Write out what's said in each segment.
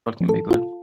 Talking بيقول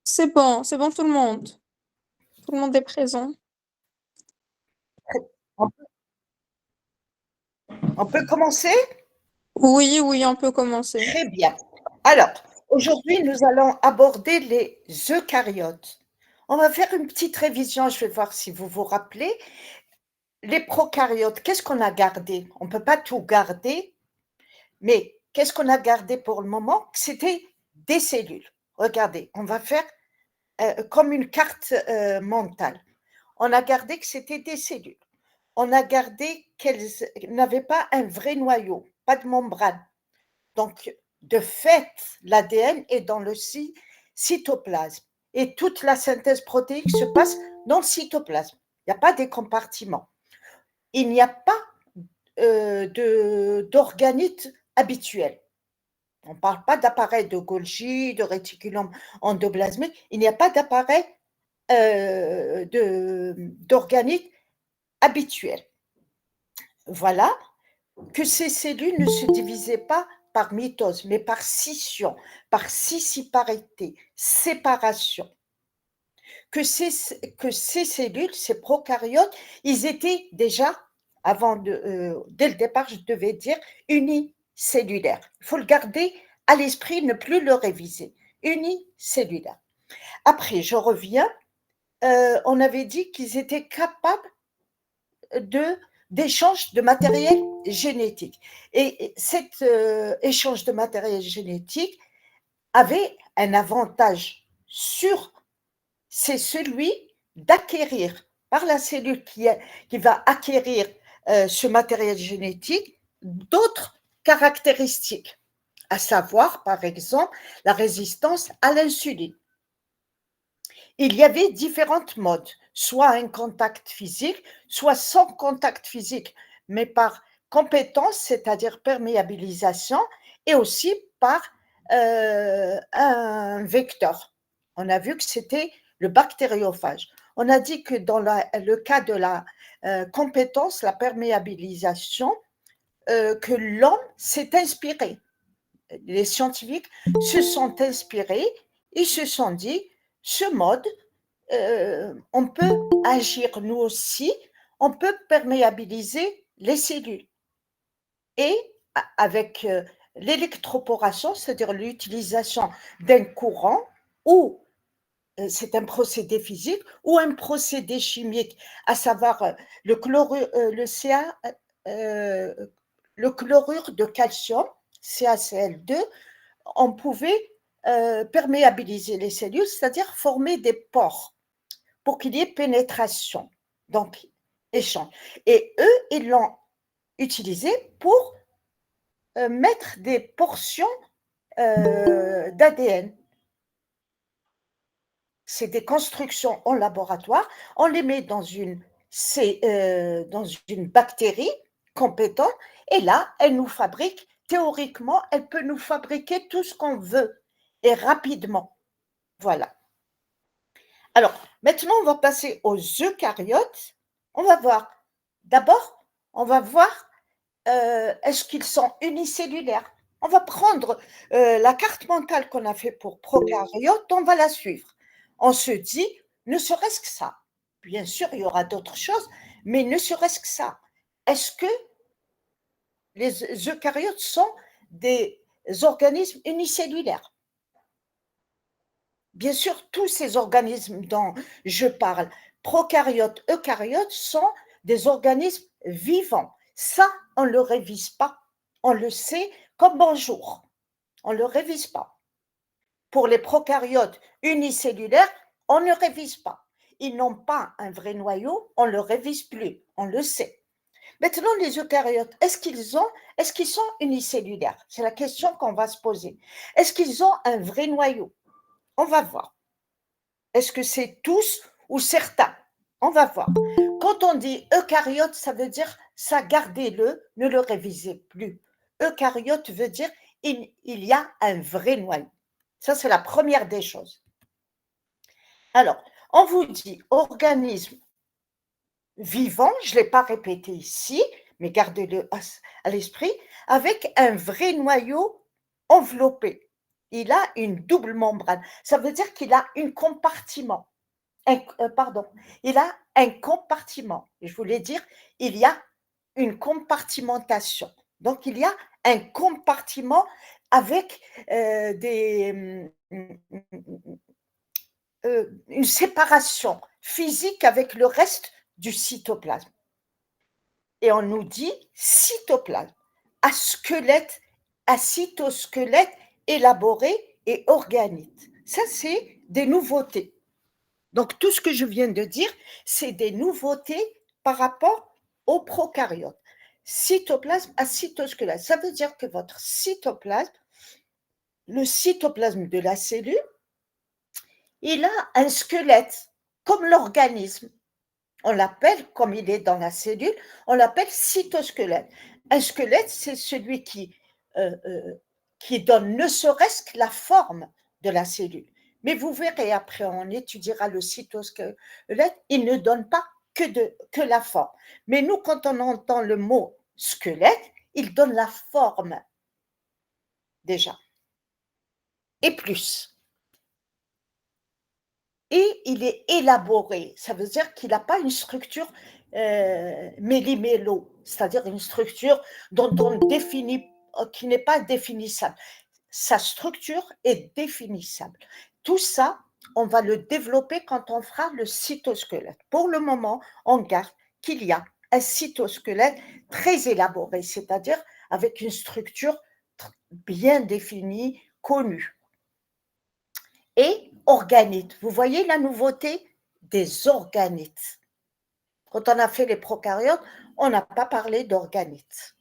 C'est bon tout le monde. Tout le monde est présent. On peut commencer? Oui, oui, on peut commencer. Très bien. Alors, aujourd'hui, nous allons aborder les eucaryotes. On va faire une petite révision, je vais voir si vous vous rappelez. Les prokaryotes, qu'est-ce qu'on a gardé? On ne peut pas tout garder, mais qu'est-ce qu'on a gardé pour le moment? C'était des cellules. Regardez, on va faire comme une carte mentale. On a gardé que c'était des cellules. On a gardé qu'elles n'avaient pas un vrai noyau, pas de membrane. Donc, de fait, l'ADN est dans le cytoplasme et toute la synthèse protéique se passe dans le cytoplasme. Il n'y a pas des compartiments. Il n'y a pas d'organites habituels. On ne parle pas d'appareil de Golgi, de réticulum endoplasmique. Il n'y a pas d'appareil d'organites habituels. Voilà que ces cellules ne se divisaient pas par mitose, mais par scission, par scissiparité, séparation. Que ces cellules, ces prokaryotes, ils étaient déjà, dès le départ, je devais dire, unicellulaires. Il faut le garder à l'esprit, ne plus le réviser. Unicellulaires. Après, je reviens, on avait dit qu'ils étaient capables d'échange de matériel génétique. Et cet échange de matériel génétique avait un avantage sûr, c'est celui d'acquérir par la cellule qui va acquérir ce matériel génétique d'autres caractéristiques, à savoir, par exemple, la résistance à l'insuline. Il y avait différentes modes, soit un contact physique, soit sans contact physique, mais par compétence, c'est-à-dire perméabilisation, et aussi par un vecteur. On a vu que c'était le bactériophage. On a dit que dans le cas de la compétence, la perméabilisation, que l'homme s'est inspiré. Les scientifiques se sont inspirés, ils se sont dit, ce mode, on peut agir nous aussi, on peut perméabiliser les cellules. Et avec l'électroporation, c'est-à-dire l'utilisation d'un courant, ou c'est un procédé physique ou un procédé chimique, à savoir le chlorure de calcium, CaCl2, on pouvait perméabiliser les cellules, c'est-à-dire former des pores pour qu'il y ait pénétration, donc échange. Et eux, ils l'ont utilisé pour mettre des portions d'ADN. C'est des constructions en laboratoire, on les met dans une bactérie compétente, et là, elle nous fabrique, théoriquement, elle peut nous fabriquer tout ce qu'on veut, et rapidement. Voilà. Alors, maintenant, on va passer aux eucaryotes. On va voir. D'abord, on va voir est-ce qu'ils sont unicellulaires. On va prendre la carte mentale qu'on a fait pour prokaryotes, on va la suivre. On se dit, ne serait-ce que ça. Bien sûr, il y aura d'autres choses, mais ne serait-ce que ça. Est-ce que les eucaryotes sont des organismes unicellulaires? Bien sûr, tous ces organismes dont je parle, prokaryotes, eucaryotes, sont des organismes vivants. Ça, on ne le révise pas. On le sait comme bonjour. On ne le révise pas. Pour les prokaryotes unicellulaires, on ne révise pas. Ils n'ont pas un vrai noyau, on ne le révise plus. On le sait. Maintenant, les eucaryotes, est-ce qu'ils sont unicellulaires? C'est la question qu'on va se poser. Est-ce qu'ils ont un vrai noyau? On va voir. Est-ce que c'est tous ou certains? On va voir. Quand on dit eucaryote, ça veut dire ça, gardez-le, ne le révisez plus. Eucaryote veut dire il y a un vrai noyau. Ça, c'est la première des choses. Alors, on vous dit organisme vivant, je ne l'ai pas répété ici, mais gardez-le à l'esprit, avec un vrai noyau enveloppé. Il a une double membrane. Ça veut dire qu'il a un compartiment. Il a un compartiment. Je voulais dire, il y a une compartimentation. Donc, il y a un compartiment avec une séparation physique avec le reste du cytoplasme. Et on nous dit cytoplasme, à squelette, à cytosquelette élaboré et organite. Ça, c'est des nouveautés. Donc, tout ce que je viens de dire, c'est des nouveautés par rapport aux prokaryotes. Cytoplasme à cytosquelette. Ça veut dire que votre cytoplasme, le cytoplasme de la cellule, il a un squelette, comme l'organisme. On l'appelle, comme il est dans la cellule, on l'appelle cytosquelette. Un squelette, c'est celui qui donne ne serait-ce que la forme de la cellule. Mais vous verrez, après on étudiera le cytosquelette, il ne donne pas que la forme. Mais nous, quand on entend le mot squelette, il donne la forme déjà. Et plus. Et il est élaboré, ça veut dire qu'il n'a pas une structure méli-mélo, c'est-à-dire une structure dont on définit, qui n'est pas définissable. Sa structure est définissable. Tout ça, on va le développer quand on fera le cytosquelette. Pour le moment, on garde qu'il y a un cytosquelette très élaboré, c'est-à-dire avec une structure bien définie, connue. Et organites. Vous voyez la nouveauté des organites. Quand on a fait les prokaryotes, on n'a pas parlé d'organites.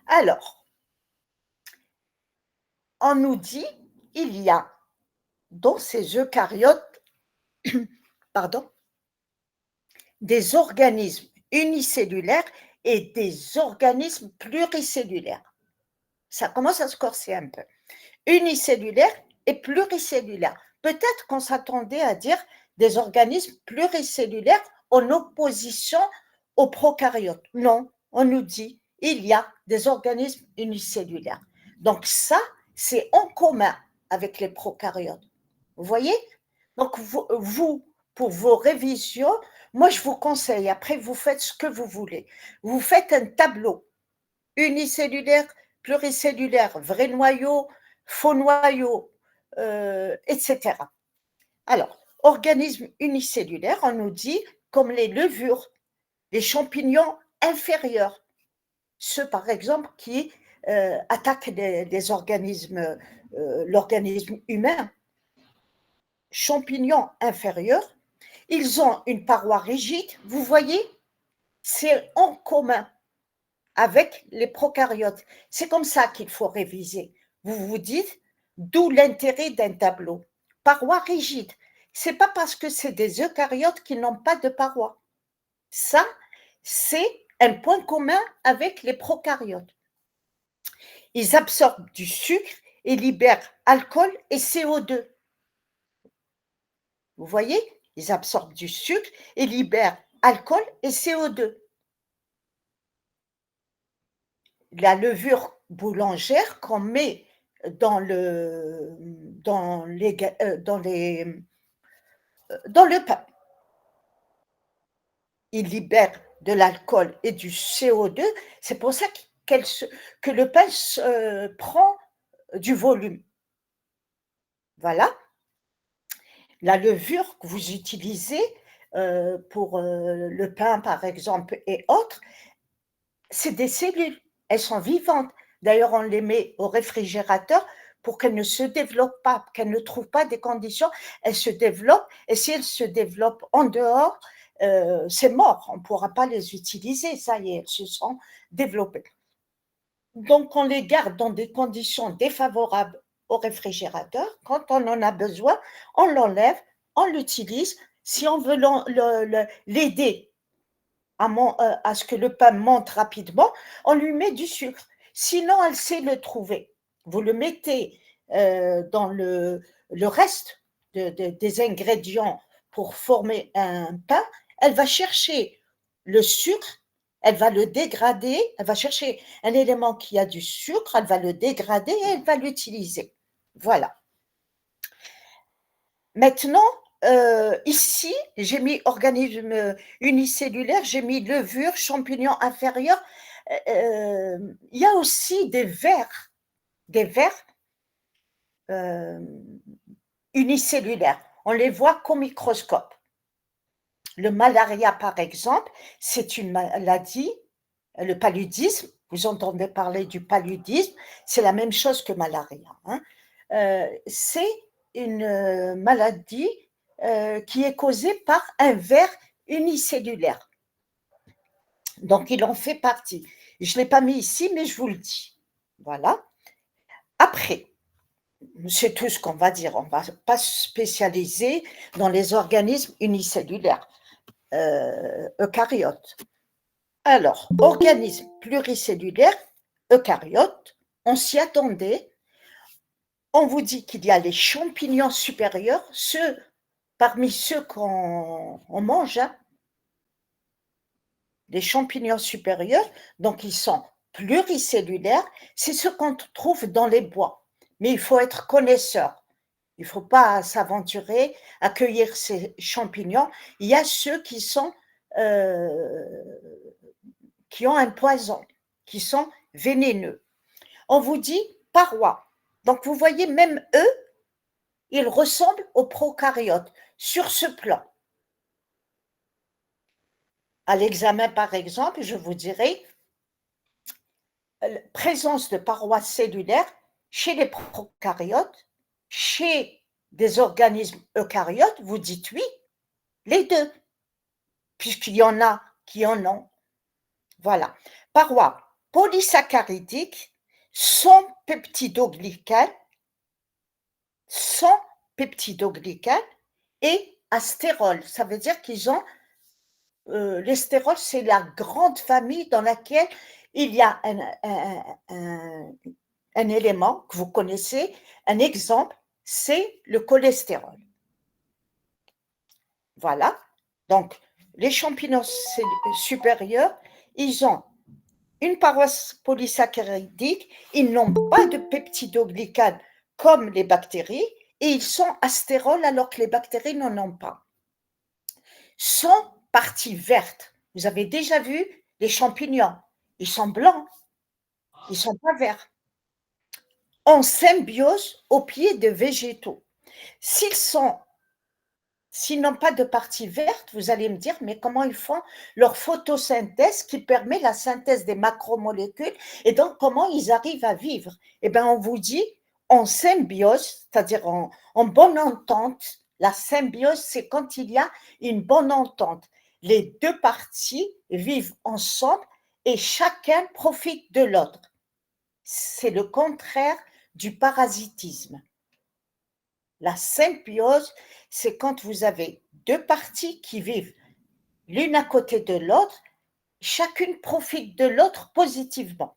Alors, on nous dit il y a dans ces eucaryotes pardon, des organismes unicellulaires et des organismes pluricellulaires. Ça commence à se corser un peu. Unicellulaires et pluricellulaires. Peut-être qu'on s'attendait à dire des organismes pluricellulaires en opposition aux prokaryotes. Non, on nous dit il y a des organismes unicellulaires. Donc ça, c'est en commun avec les prokaryotes. Vous voyez? Donc vous, pour vos révisions, moi je vous conseille, après vous faites ce que vous voulez. Vous faites un tableau unicellulaire, pluricellulaire, vrai noyau, faux noyau, etc. Alors, organismes unicellulaires, on nous dit comme les levures, les champignons inférieurs, ceux par exemple qui attaquent des organismes, l'organisme humain. Champignons inférieurs, ils ont une paroi rigide, vous voyez, c'est en commun avec les prokaryotes. C'est comme ça qu'il faut réviser. Vous vous dites, d'où l'intérêt d'un tableau. Paroi rigide. C'est pas parce que c'est des eucaryotes qui n'ont pas de paroi. Ça, c'est un point commun avec les prokaryotes. Ils absorbent du sucre et libèrent alcool et CO2. Vous voyez, ils absorbent du sucre et libèrent alcool et CO2. La levure boulangère qu'on met dans le pain. Il libère de l'alcool et du CO2. C'est pour ça que le pain prend du volume. Voilà. La levure que vous utilisez pour le pain, par exemple, et autres, c'est des cellules. Elles sont vivantes. D'ailleurs, on les met au réfrigérateur pour qu'elles ne se développent pas, qu'elles ne trouvent pas des conditions. Elles se développent, et si elles se développent en dehors, c'est mort. On ne pourra pas les utiliser. Ça y est, elles se sont développées. Donc, on les garde dans des conditions défavorables au réfrigérateur. Quand on en a besoin, on l'enlève, on l'utilise. Si on veut l'aider à ce que le pain monte rapidement, on lui met du sucre. Sinon, elle sait le trouver. Vous le mettez dans le reste des ingrédients pour former un pain. Elle va chercher le sucre, elle va le dégrader, elle va chercher un élément qui a du sucre, elle va le dégrader et elle va l'utiliser. Voilà. Maintenant, ici, j'ai mis organisme unicellulaire, j'ai mis levure, champignons inférieurs. Il y a aussi des vers unicellulaires. On les voit qu'au microscope. Le malaria, par exemple, c'est une maladie, le paludisme, vous entendez parler du paludisme, c'est la même chose que malaria. Hein. C'est une maladie qui est causée par un ver unicellulaire. Donc, il en fait partie. Je ne l'ai pas mis ici, mais je vous le dis. Voilà. Après, c'est tout ce qu'on va dire. On ne va pas se spécialiser dans les organismes unicellulaires, eucaryotes. Alors, organismes pluricellulaires, eucaryotes, on s'y attendait. On vous dit qu'il y a les champignons supérieurs, parmi ceux qu'on mange, hein, les champignons supérieurs, donc ils sont pluricellulaires, c'est ce qu'on trouve dans les bois. Mais il faut être connaisseur. Il ne faut pas s'aventurer à cueillir ces champignons. Il y a ceux qui ont un poison, qui sont vénéneux. On vous dit parois. Donc, vous voyez, même eux, ils ressemblent aux prokaryotes sur ce plan. à l'examen, par exemple, je vous dirai présence de parois cellulaires chez les prokaryotes, chez des organismes eucaryotes, vous dites oui, les deux, puisqu'il y en a qui en ont. Voilà. Parois polysaccharidiques sans peptidoglycanes, sans peptidoglycanes et astérols. Ça veut dire qu'ils ont les stérols, c'est la grande famille dans laquelle il y a un élément que vous connaissez, un exemple, c'est le cholestérol. Voilà. Donc, les champignons supérieurs, ils ont une paroi polysaccharidique, ils n'ont pas de peptidoglycanes comme les bactéries, et ils sont astérols alors que les bactéries n'en ont pas. Sans partie verte. Vous avez déjà vu les champignons, ils sont blancs, ils ne sont pas verts. En symbiose au pied de végétaux. S'ils n'ont pas de partie verte, vous allez me dire, mais comment ils font leur photosynthèse qui permet la synthèse des macromolécules et donc comment ils arrivent à vivre? Eh bien, on vous dit en symbiose, c'est-à-dire en bonne entente. La symbiose, c'est quand il y a une bonne entente. Les deux parties vivent ensemble et chacun profite de l'autre. C'est le contraire du parasitisme. La symbiose, c'est quand vous avez deux parties qui vivent l'une à côté de l'autre, chacune profite de l'autre positivement.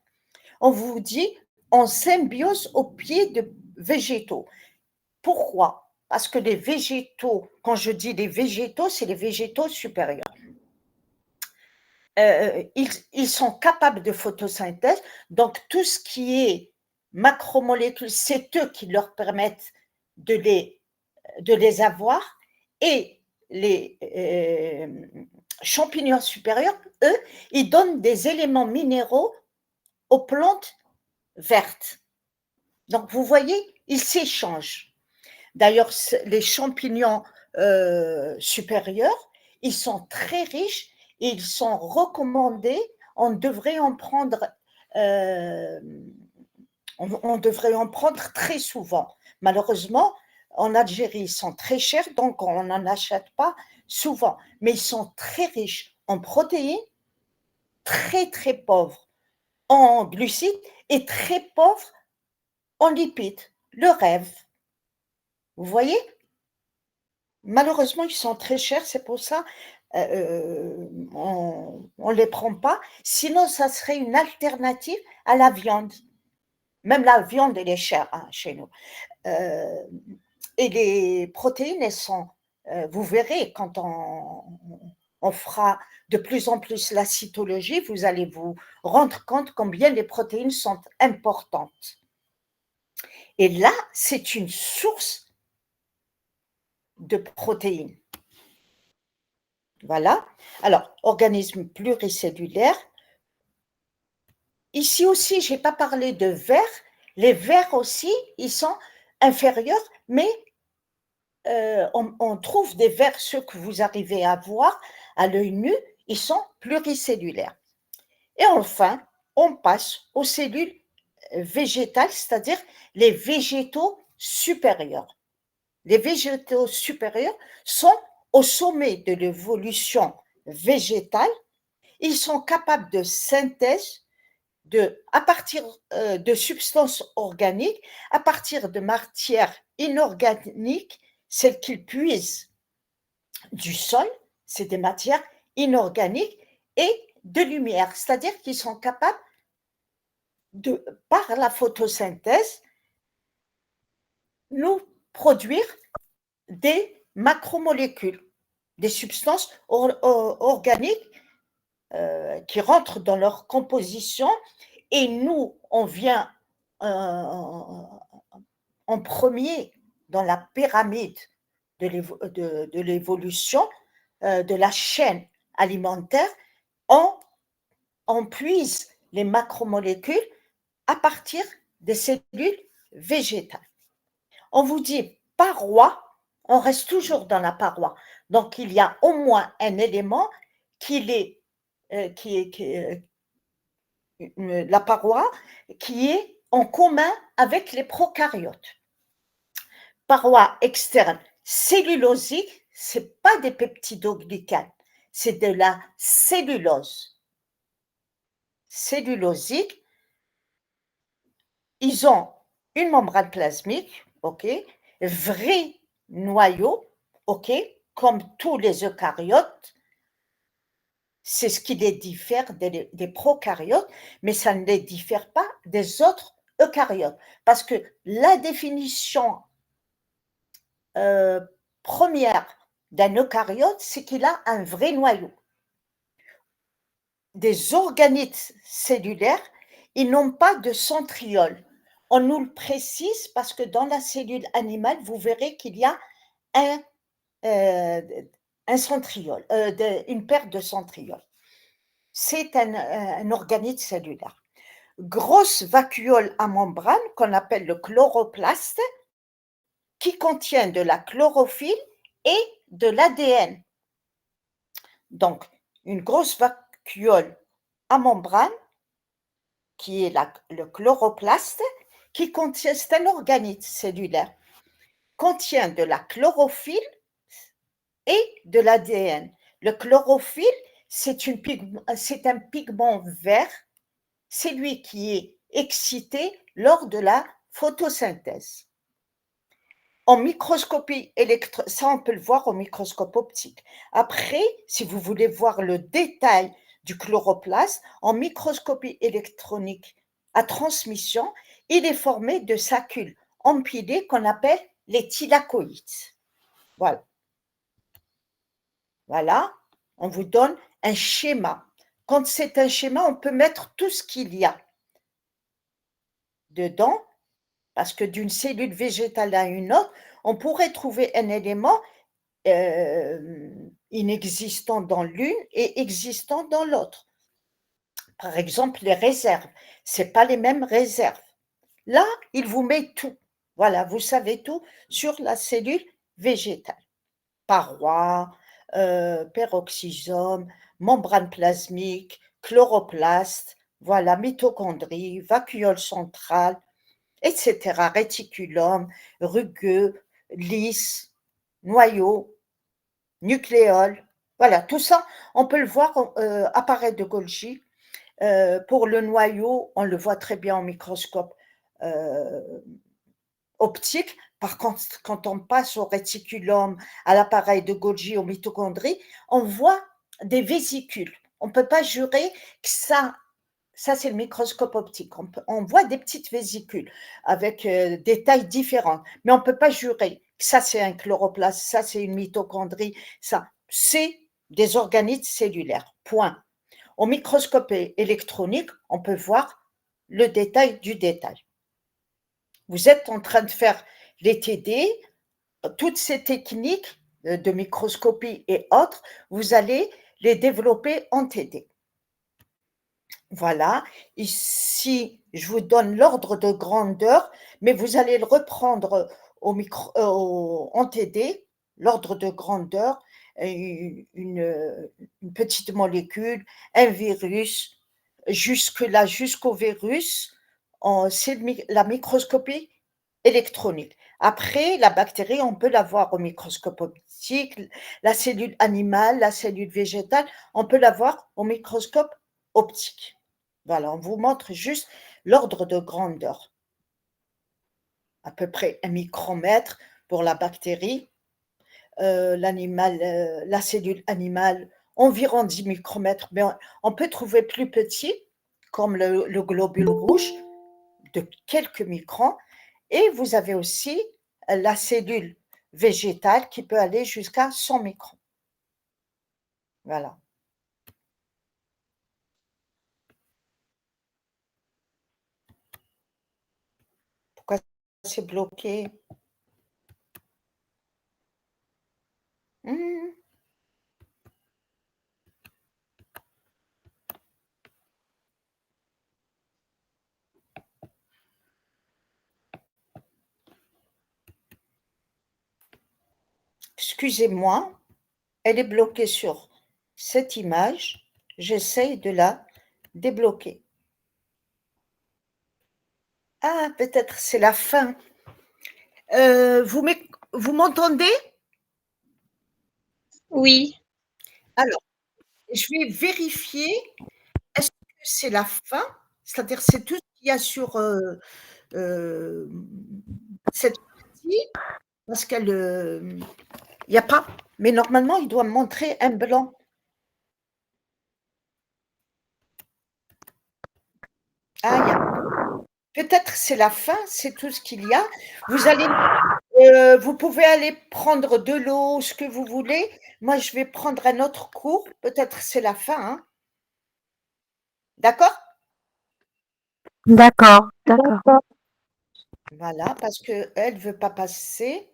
On vous dit en symbiose au pied de végétaux. Pourquoi? Parce que les végétaux, quand je dis les végétaux, c'est les végétaux supérieurs. Ils sont capables de photosynthèse, donc tout ce qui est macromolécules, c'est eux qui leur permettent de les avoir, et les champignons supérieurs, eux, ils donnent des éléments minéraux aux plantes vertes. Donc, vous voyez, ils s'échangent. D'ailleurs, les champignons supérieurs, ils sont très riches et ils sont recommandés. On devrait en prendre, on devrait en prendre très souvent. Malheureusement, en Algérie, ils sont très chers, donc on n'en achète pas souvent. Mais ils sont très riches en protéines, très, très pauvres en glucides et très pauvres en lipides. Le rêve. Vous voyez? Malheureusement, ils sont très chers, c'est pour ça on ne les prend pas. Sinon, ça serait une alternative à la viande. Même la viande, elle est chère hein, chez nous. Et les protéines, elles sont, vous verrez, quand on fera de plus en plus la cytologie, vous allez vous rendre compte combien les protéines sont importantes. Et là, c'est une source de protéines. Voilà. Alors, organisme pluricellulaire. Ici aussi, je n'ai pas parlé de vers. Les vers aussi, ils sont inférieurs, mais on trouve des vers, ceux que vous arrivez à voir à l'œil nu, ils sont pluricellulaires. Et enfin, on passe aux cellules végétales, c'est-à-dire les végétaux supérieurs. Les végétaux supérieurs sont au sommet de l'évolution végétale. Ils sont capables de synthèse à partir de substances organiques, à partir de matières inorganiques, celles qu'ils puisent du sol, c'est des matières inorganiques, et de lumière, c'est-à-dire qu'ils sont capables de, par la photosynthèse, nous produire des macromolécules, des substances organiques qui rentrent dans leur composition, et nous, on vient en premier dans la pyramide de l'évolution de la chaîne alimentaire. On puise les macromolécules à partir des cellules végétales. On vous dit paroi, on reste toujours dans la paroi. Donc, il y a au moins un élément qui est la paroi qui est en commun avec les prokaryotes. Paroi externe cellulosique, ce n'est pas des peptidoglycanes, c'est de la cellulose. Cellulosique, ils ont une membrane plasmique, ok, vrai noyau, ok, comme tous les eucaryotes. C'est ce qui les diffère des prokaryotes, mais ça ne les diffère pas des autres eucaryotes. Parce que la définition première d'un eucaryote, c'est qu'il a un vrai noyau. Des organites cellulaires, ils n'ont pas de centriole. On nous le précise parce que dans la cellule animale, vous verrez qu'il y a un centriole, une paire de centrioles. C'est un organite cellulaire. Grosse vacuole à membrane qu'on appelle le chloroplaste, qui contient de la chlorophylle et de l'ADN. Donc, une grosse vacuole à membrane, qui est le chloroplaste, qui contient, c'est un organite cellulaire, contient de la chlorophylle et de l'ADN. Le chlorophylle, c'est un pigment vert, c'est lui qui est excité lors de la photosynthèse. En microscopie ça on peut le voir au microscope optique. Après, si vous voulez voir le détail du chloroplaste, en microscopie électronique à transmission, il est formé de saccules empilées qu'on appelle les thylakoïdes. Voilà. Voilà, on vous donne un schéma. Quand c'est un schéma, on peut mettre tout ce qu'il y a dedans, parce que d'une cellule végétale à une autre, on pourrait trouver un élément inexistant dans l'une et existant dans l'autre. Par exemple, les réserves, ce n'est pas les mêmes réserves. Là, il vous met tout. Voilà, vous savez tout sur la cellule végétale. Paroi, peroxysome, membrane plasmique, chloroplaste, voilà, mitochondrie, vacuole centrale, etc. Réticulum, rugueux, lisse, noyau, nucléole. Voilà, tout ça, on peut le voir apparaître de Golgi. Pour le noyau, on le voit très bien en microscope optique. Par contre, quand on passe au réticulum, à l'appareil de Golgi, aux mitochondries, on voit des vésicules. On ne peut pas jurer que ça c'est le microscope optique. On voit des petites vésicules avec des tailles différentes, mais on ne peut pas jurer que ça c'est un chloroplaste, ça c'est une mitochondrie, ça c'est des organites cellulaires. Point. Au microscope électronique, on peut voir le détail du détail. Vous êtes en train de faire les TD, toutes ces techniques de microscopie et autres, vous allez les développer en TD. Voilà, ici, je vous donne l'ordre de grandeur, mais vous allez le reprendre en TD, l'ordre de grandeur, une petite molécule, un virus, jusque-là, jusqu'au virus, c'est la microscopie électronique. Après, la bactérie, on peut la voir au microscope optique, la cellule animale, la cellule végétale, on peut la voir au microscope optique. Voilà, on vous montre juste l'ordre de grandeur. À peu près 1 micromètre pour la bactérie, la cellule animale, environ 10 micromètres, mais on peut trouver plus petit, comme le globule rouge, de quelques microns, et vous avez aussi la cellule végétale qui peut aller jusqu'à 100 microns. Voilà. Pourquoi c'est bloqué? Excusez-moi, elle est bloquée sur cette image. J'essaye de la débloquer. Ah, peut-être c'est la fin. Vous m'entendez? Oui, Alors, je vais vérifier, est-ce que c'est la fin? C'est-à-dire, c'est tout ce qu'il y a sur euh, cette partie, parce qu'elle, il n'y a pas. Mais normalement, il doit me montrer un blanc. Ah, peut-être c'est la fin, c'est tout ce qu'il y a. Vous allez, vous pouvez aller prendre de l'eau, ce que vous voulez. Moi, je vais prendre un autre cours. Peut-être c'est la fin, hein. D'accord? D'accord, d'accord. Voilà, parce qu'elle ne veut pas passer.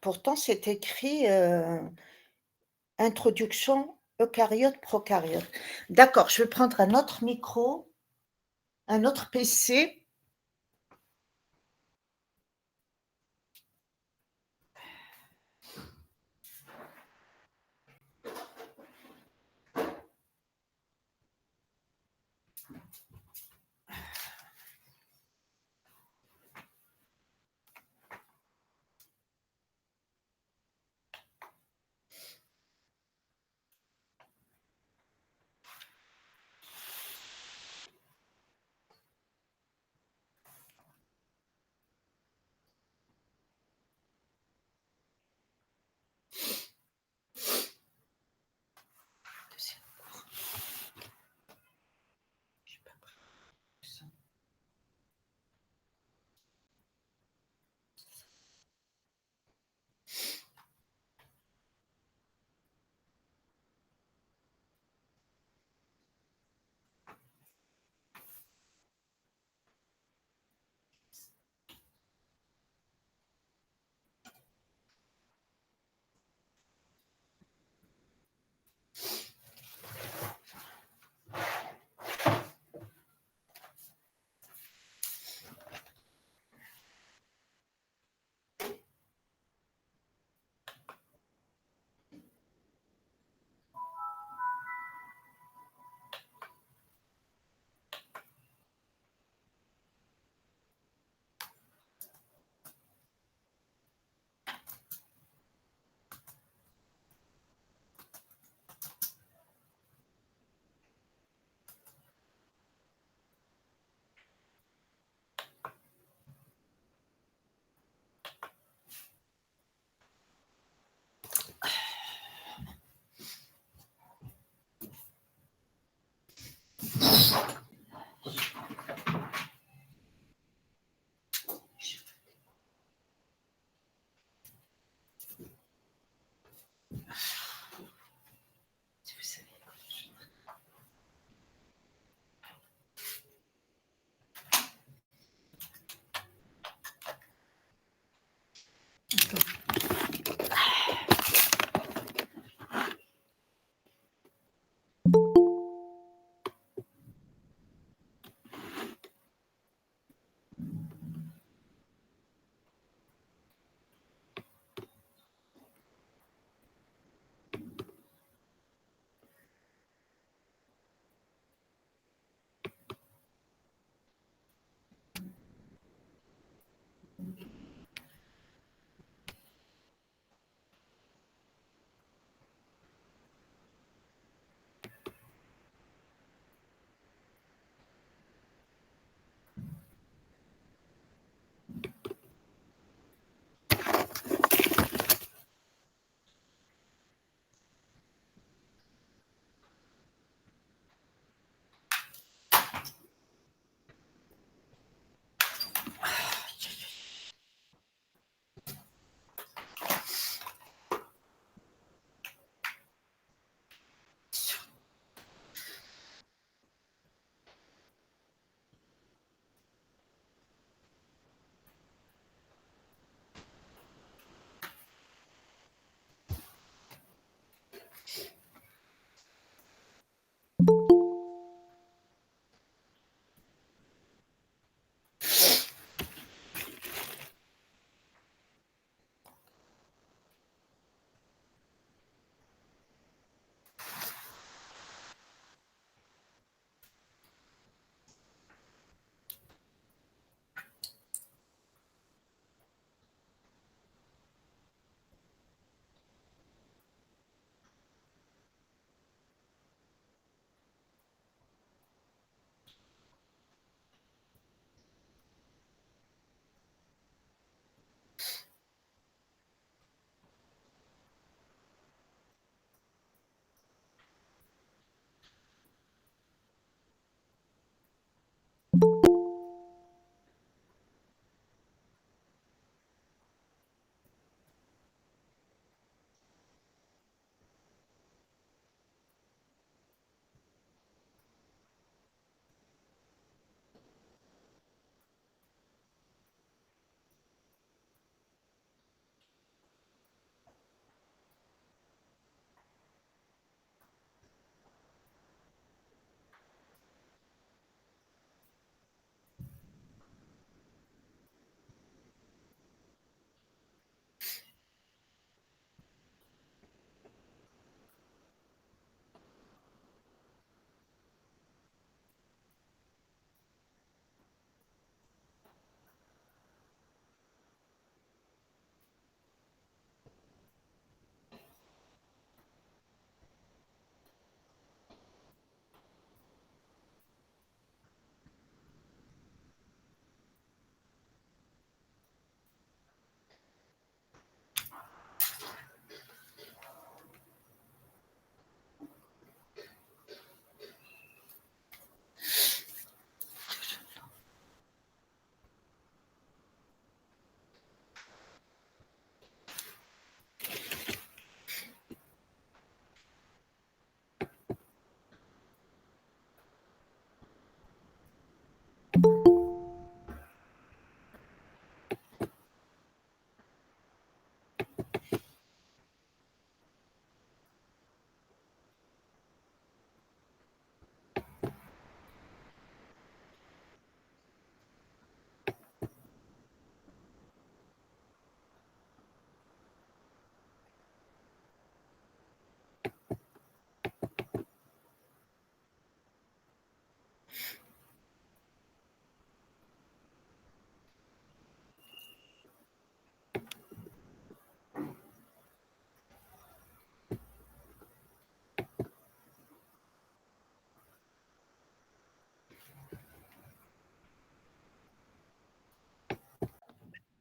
Pourtant, c'est écrit introduction eucaryote, procaryote. D'accord, je vais prendre un autre micro, un autre PC.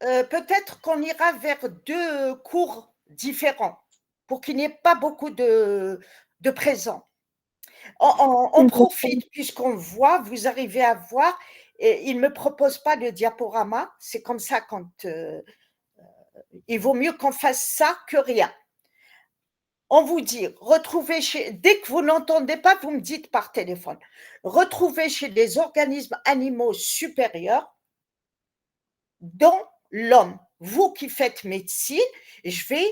peut-être qu'on ira vers 2 cours différents pour qu'il n'y ait pas beaucoup de présents. On profite puisqu'on voit, vous arrivez à voir et il ne me propose pas le diaporama. C'est comme ça quand, il vaut mieux qu'on fasse ça que rien. On vous dit, dès que vous n'entendez pas, vous me dites par téléphone. Retrouvez chez les organismes animaux supérieurs, dont l'homme. Vous qui faites médecine, je vais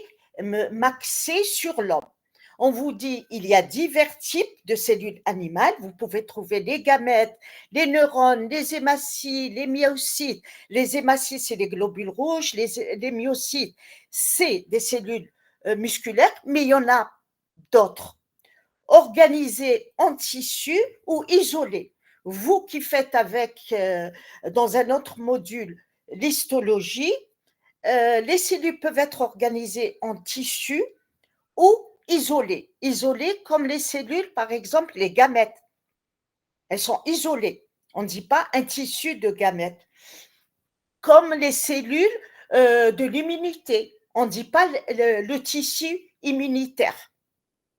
m'axer sur l'homme. On vous dit, il y a divers types de cellules animales. Vous pouvez trouver les gamètes, les neurones, les hématies, les myocytes. Les hématies, c'est les globules rouges. Les myocytes, c'est des cellules musculaires, mais il y en a d'autres, organisées en tissu ou isolées. Vous qui faites avec, dans un autre module, l'histologie, les cellules peuvent être organisées en tissu ou isolées. Isolées comme les cellules, par exemple, les gamètes. Elles sont isolées. On ne dit pas un tissu de gamètes. Comme les cellules de l'immunité. On ne dit pas le tissu immunitaire.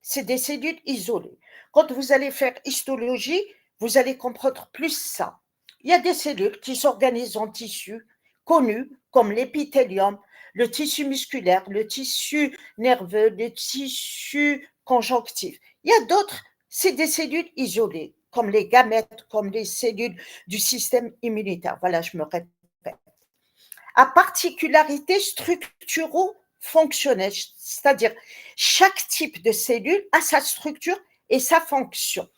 C'est des cellules isolées. Quand vous allez faire histologie, vous allez comprendre plus ça. Il y a des cellules qui s'organisent en tissus connus comme l'épithélium, le tissu musculaire, le tissu nerveux, le tissu conjonctif. Il y a d'autres, c'est des cellules isolées, comme les gamètes, comme les cellules du système immunitaire. Voilà, je me répète. À particularités structuro-fonctionnelles, c'est-à-dire chaque type de cellule a sa structure et sa fonction.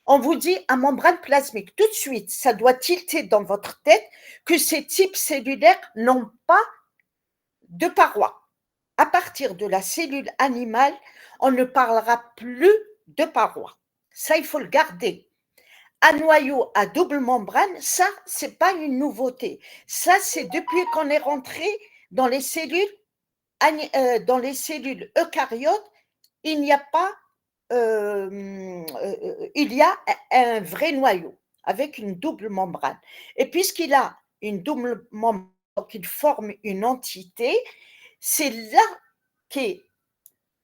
On vous dit à membrane plasmique, tout de suite, ça doit tilter dans votre tête que ces types cellulaires n'ont pas de parois. À partir de la cellule animale, on ne parlera plus de parois. Ça, il faut le garder. À noyau à double membrane, ça, ce n'est pas une nouveauté. Ça, c'est depuis qu'on est rentré dans les cellules eucaryotes, il n'y a pas il y a un vrai noyau avec une double membrane. Et puisqu'il a une double membrane, qu'il forme une entité, c'est là qu'est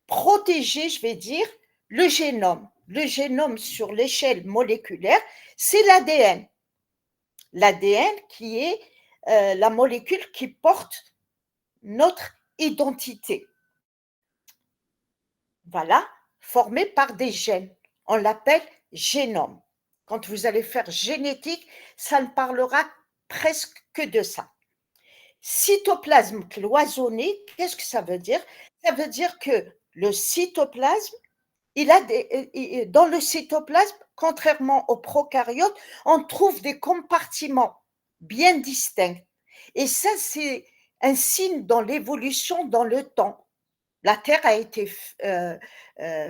protégé, je vais dire, le génome. Le génome sur l'échelle moléculaire, c'est l'ADN. L'ADN qui est la molécule qui porte notre identité. Voilà, formé par des gènes. On l'appelle génome. Quand vous allez faire génétique, ça ne parlera presque que de ça. Cytoplasme cloisonné, qu'est-ce que ça veut dire? Ça veut dire que le cytoplasme, dans le cytoplasme, contrairement aux prokaryotes, on trouve des compartiments bien distincts. Et ça, c'est un signe dans l'évolution dans le temps. La Terre a été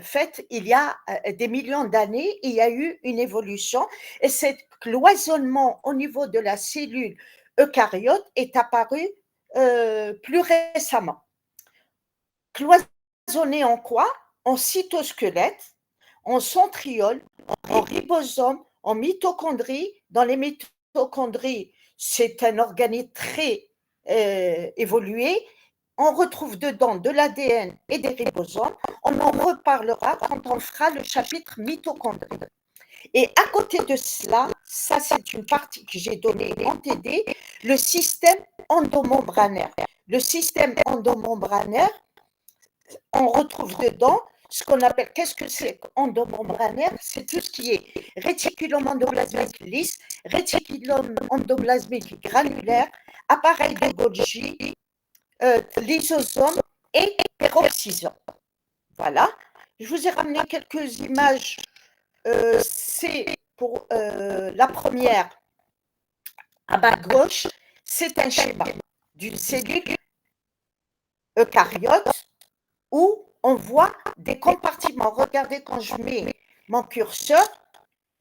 faite il y a des millions d'années, il y a eu une évolution et ce cloisonnement au niveau de la cellule eucaryote est apparu plus récemment. Cloisonné en quoi? En cytosquelette, en centriole, en ribosome, en mitochondrie. Dans les mitochondries, c'est un organisme très évolué. On retrouve dedans de l'ADN et des ribosomes. On en reparlera quand on fera le chapitre mitochondrie. Et à côté de cela, ça c'est une partie que j'ai donnée en TD, le système endomembranaire. Le système endomembranaire, on retrouve dedans ce qu'on appelle, qu'est-ce que c'est endomembranaire? C'est tout ce qui est réticulum endoplasmique lisse, réticulum endoplasmique granulaire, appareil de Golgi, lysosome et peroxysome. Voilà. Je vous ai ramené quelques images. C'est pour la première à bas gauche, c'est un schéma d'une cellule eucaryote où on voit des compartiments. Regardez quand je mets mon curseur,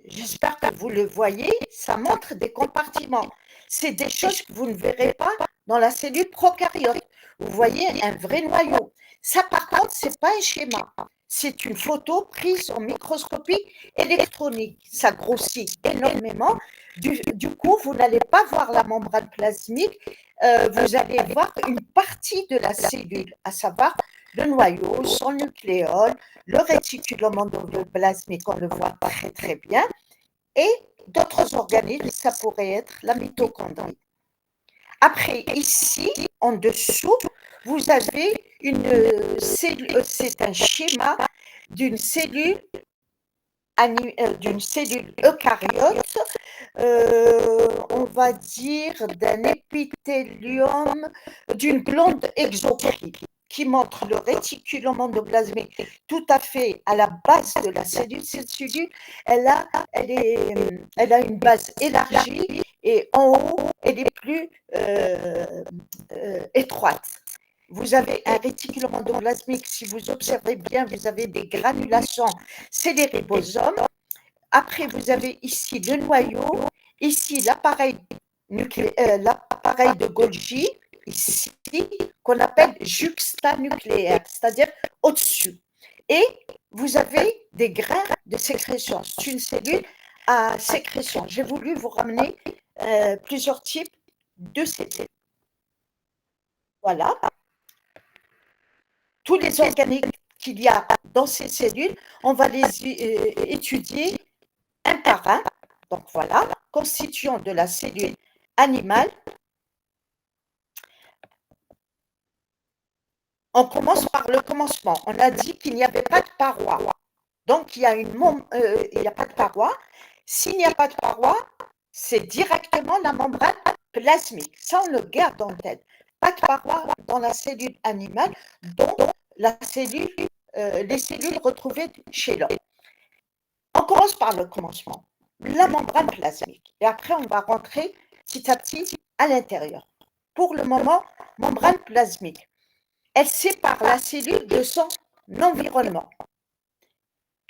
j'espère que vous le voyez, ça montre des compartiments. C'est des choses que vous ne verrez pas dans la cellule prokaryote. Vous voyez un vrai noyau. Ça, par contre, ce n'est pas un schéma. C'est une photo prise en microscopie électronique. Ça grossit énormément. Du coup, vous n'allez pas voir la membrane plasmique vous allez voir une partie de la cellule, à savoir le noyau, son nucléole, le réticulum endoplasmique, on le voit très très bien, et d'autres organismes, ça pourrait être la mitochondrie. Après, ici, en dessous, vous avez une cellule, c'est un schéma d'une cellule eucaryote, on va dire d'un épithélium, d'une glande exocrine qui montre le réticulum endoplasmique tout à fait à la base de la cellule. Cette cellule, elle a une base élargie et en haut, elle est plus étroite. Vous avez un réticulum endoplasmique, si vous observez bien, vous avez des granulations, c'est les ribosomes. Après, vous avez ici le noyau, ici l'appareil de Golgi, ici, qu'on appelle juxtanucléaire, c'est-à-dire au-dessus. Et vous avez des grains de sécrétion. C'est une cellule à sécrétion. J'ai voulu vous ramener plusieurs types de cellules. Voilà. Tous les organismes qu'il y a dans ces cellules, on va les étudier un par un. Donc voilà, constituant de la cellule animale. On commence par le commencement. On a dit qu'il n'y avait pas de paroi. Donc il n'y a pas de paroi. S'il n'y a pas de paroi, c'est directement la membrane plasmique. Ça, on le garde en tête. Pas de paroi dans la cellule animale, dont les cellules retrouvées chez l'homme. On commence par le commencement, la membrane plasmique. Et après, on va rentrer petit à petit à l'intérieur. Pour le moment, membrane plasmique. Elle sépare la cellule de son environnement.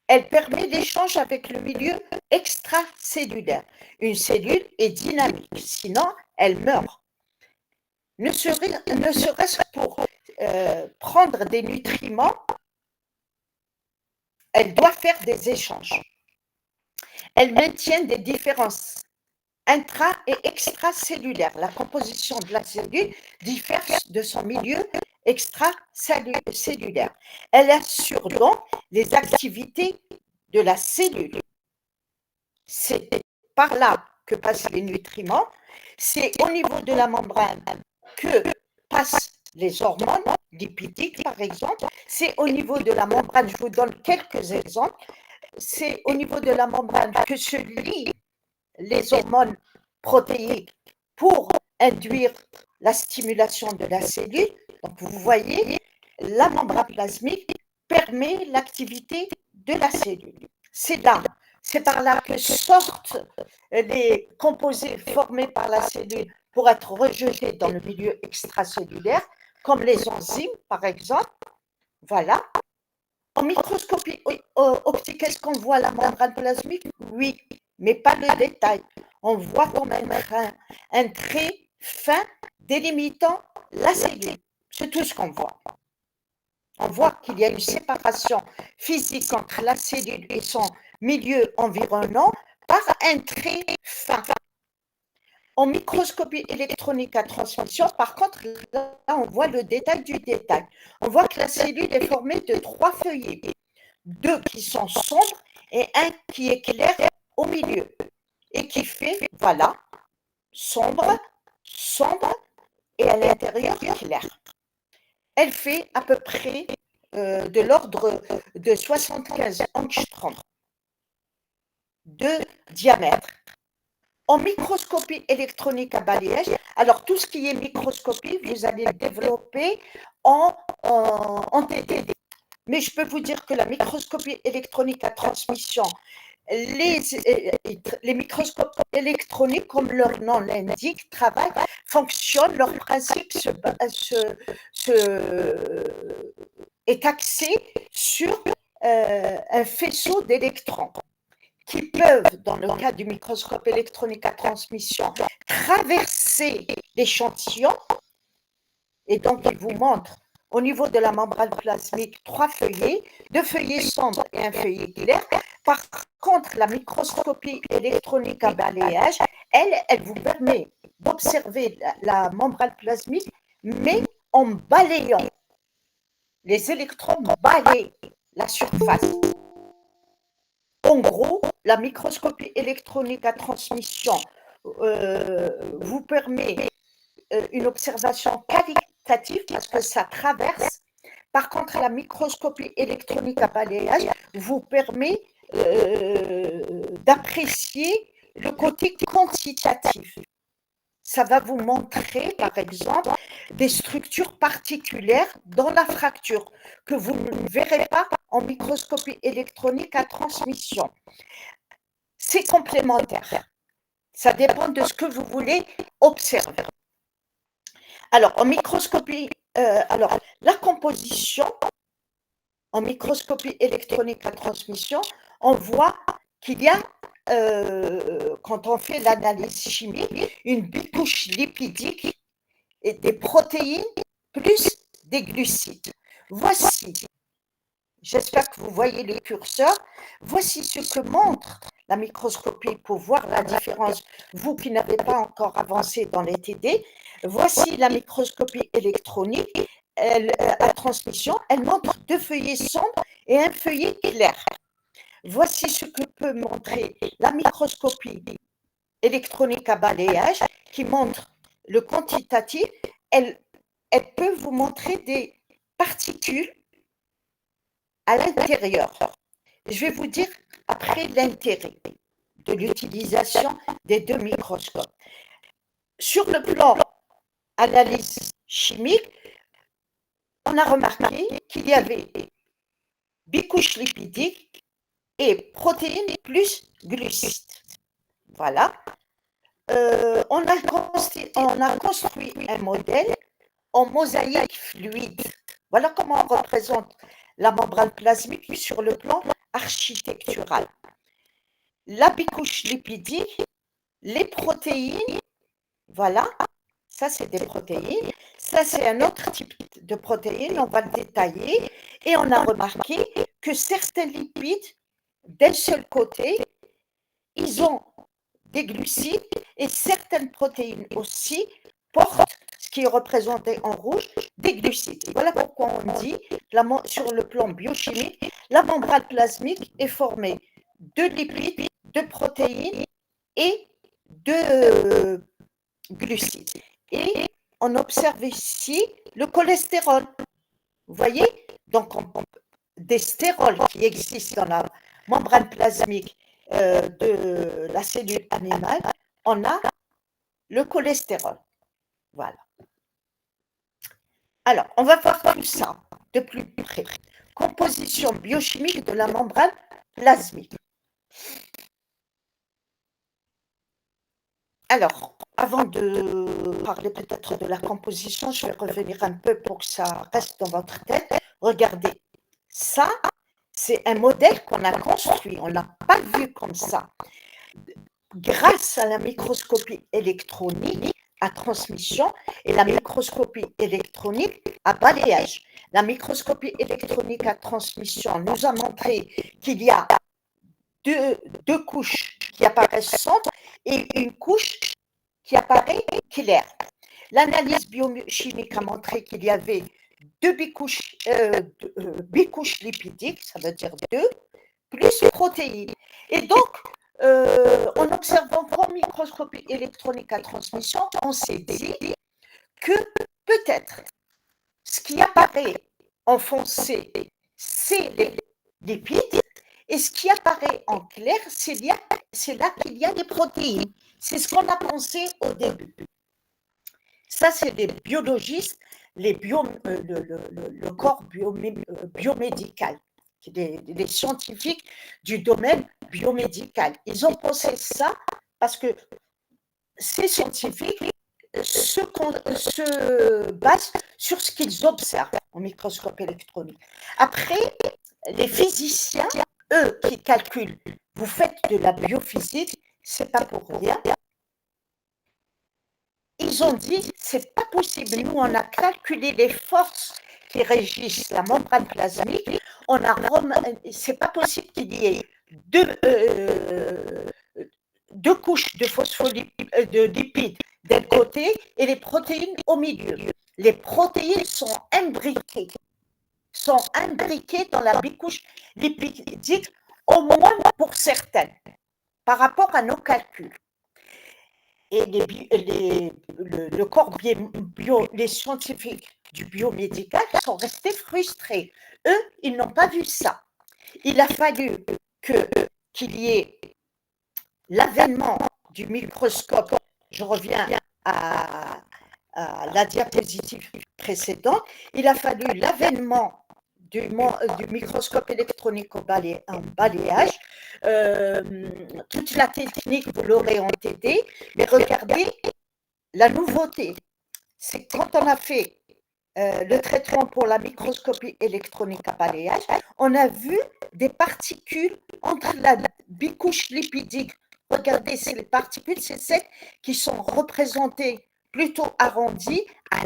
Elle permet l'échange avec le milieu extracellulaire. Une cellule est dynamique, sinon elle meurt. Ne serait-ce pour prendre des nutriments, elle doit faire des échanges. Elle maintient des différences intra- et extracellulaires. La composition de la cellule diffère de son milieu extracellulaire. Elle assure donc les activités de la cellule. C'est par là que passent les nutriments, c'est au niveau de la membrane que passent les hormones lipidiques, par exemple, c'est au niveau de la membrane, je vous donne quelques exemples, c'est au niveau de la membrane que se lient les hormones protéiques pour induire la stimulation de la cellule. Donc, vous voyez, la membrane plasmique permet l'activité de la cellule. C'est par là que sortent les composés formés par la cellule pour être rejetés dans le milieu extracellulaire, comme les enzymes, par exemple. Voilà. En microscopie optique, est-ce qu'on voit la membrane plasmique? Oui, mais pas le détail. On voit quand même un trait fin délimitant la cellule. C'est tout ce qu'on voit. On voit qu'il y a une séparation physique entre la cellule et son milieu environnant par un trait fin. En microscopie électronique à transmission, par contre, là, on voit le détail du détail. On voit que la cellule est formée de 3 feuillets, 2 qui sont sombres et un qui est clair au milieu et qui fait, voilà, sombre, sombre et à l'intérieur clair. Elle fait à peu près de l'ordre de 75 angstroms de diamètre. En microscopie électronique à balayage, alors tout ce qui est microscopie, vous allez le développer en TD. Mais je peux vous dire que la microscopie électronique à transmission, les microscopes électroniques, comme leur nom l'indique, travaillent, fonctionnent, leur principe est axé sur un faisceau d'électrons qui peuvent, dans le cas du microscope électronique à transmission, traverser l'échantillon. Et donc, il vous montre au niveau de la membrane plasmique 3 feuillets, 2 feuillets sombres et un feuillet clair. Par contre, la microscopie électronique à balayage, elle vous permet d'observer la membrane plasmique, mais en balayant. Les électrons balayent la surface. En gros, la microscopie électronique à transmission vous permet une observation qualitative parce que ça traverse. Par contre, la microscopie électronique à balayage vous permet d'apprécier le côté quantitatif. Ça va vous montrer, par exemple, des structures particulières dans la fracture que vous ne verrez pas en microscopie électronique à transmission. C'est complémentaire. Ça dépend de ce que vous voulez observer. Alors, en microscopie, la composition, en microscopie électronique à transmission, on voit qu'il y a, quand on fait l'analyse chimique, une bicouche lipidique et des protéines plus des glucides. Voici, j'espère que vous voyez le curseur, voici ce que montre la microscopie pour voir la différence. Vous qui n'avez pas encore avancé dans les TD, voici la microscopie électronique à transmission. Elle montre deux feuillets sombres et un feuillet clair. Voici ce que peut montrer la microscopie électronique à balayage qui montre le quantitatif. Elle peut vous montrer des particules à l'intérieur. Je vais vous dire après l'intérêt de l'utilisation des deux microscopes. Sur le plan analyse chimique, on a remarqué qu'il y avait bicouche lipidique et protéines plus glucides. Voilà. On a construit un modèle en mosaïque fluide. Voilà comment on représente la membrane plasmique sur le plan architectural. La bicouche lipidique, les protéines, voilà, ça c'est des protéines, ça c'est un autre type de protéines, on va le détailler, et on a remarqué que certains lipides, d'un seul côté, ils ont des glucides, et certaines protéines aussi portent, ce qui est représenté en rouge, des glucides. Voilà pourquoi on dit, sur le plan biochimique, la membrane plasmique est formée de lipides, de protéines et de glucides. Et on observe ici le cholestérol. Vous voyez? Donc, des stérols qui existent dans la membrane plasmique de la cellule animale, on a le cholestérol. Voilà. Alors, on va voir tout ça de plus près. Composition biochimique de la membrane plasmique. Alors, avant de parler peut-être de la composition, je vais revenir un peu pour que ça reste dans votre tête. Regardez, ça, c'est un modèle qu'on a construit, on ne l'a pas vu comme ça. Grâce à la microscopie électronique à transmission et la microscopie électronique à balayage. La microscopie électronique à transmission nous a montré qu'il y a deux couches qui apparaissent sombres et une couche qui apparaît claire. L'analyse biochimique a montré qu'il y avait deux bicouches lipidiques, ça veut dire deux, plus protéines. Et donc, en observant en microscopie électronique à transmission, on s'est dit que peut-être ce qui apparaît en foncé, c'est les lipides, et ce qui apparaît en clair, c'est là qu'il y a des protéines. C'est ce qu'on a pensé au début. Ça, c'est des biologistes, le corps biomédical, les scientifiques du domaine biomédical. Ils ont pensé ça parce que ces scientifiques se basent sur ce qu'ils observent en microscope électronique. Après, les physiciens, eux, qui calculent, vous faites de la biophysique, c'est pas pour rien. Ils ont dit, c'est pas possible. Nous, on a calculé les forces qui régissent la membrane plasmique. C'est pas possible qu'il y ait deux couches de lipides d'un côté et les protéines au milieu. Les protéines sont imbriquées dans la bicouche lipidique, au moins pour certaines, par rapport à nos calculs. Et le corps les scientifiques du biomédical sont restés frustrés. Eux, ils n'ont pas vu ça. Il a fallu qu'il y ait l'avènement du microscope. Je reviens à la diapositive précédente. Il a fallu l'avènement du microscope électronique en balayage. Toute la technique, vous l'aurez en TD, mais regardez la nouveauté. C'est quand on a fait le traitement pour la microscopie électronique à balayage, on a vu des particules entre la bicouche lipidique. Regardez, c'est les particules, c'est celles qui sont représentées plutôt arrondies à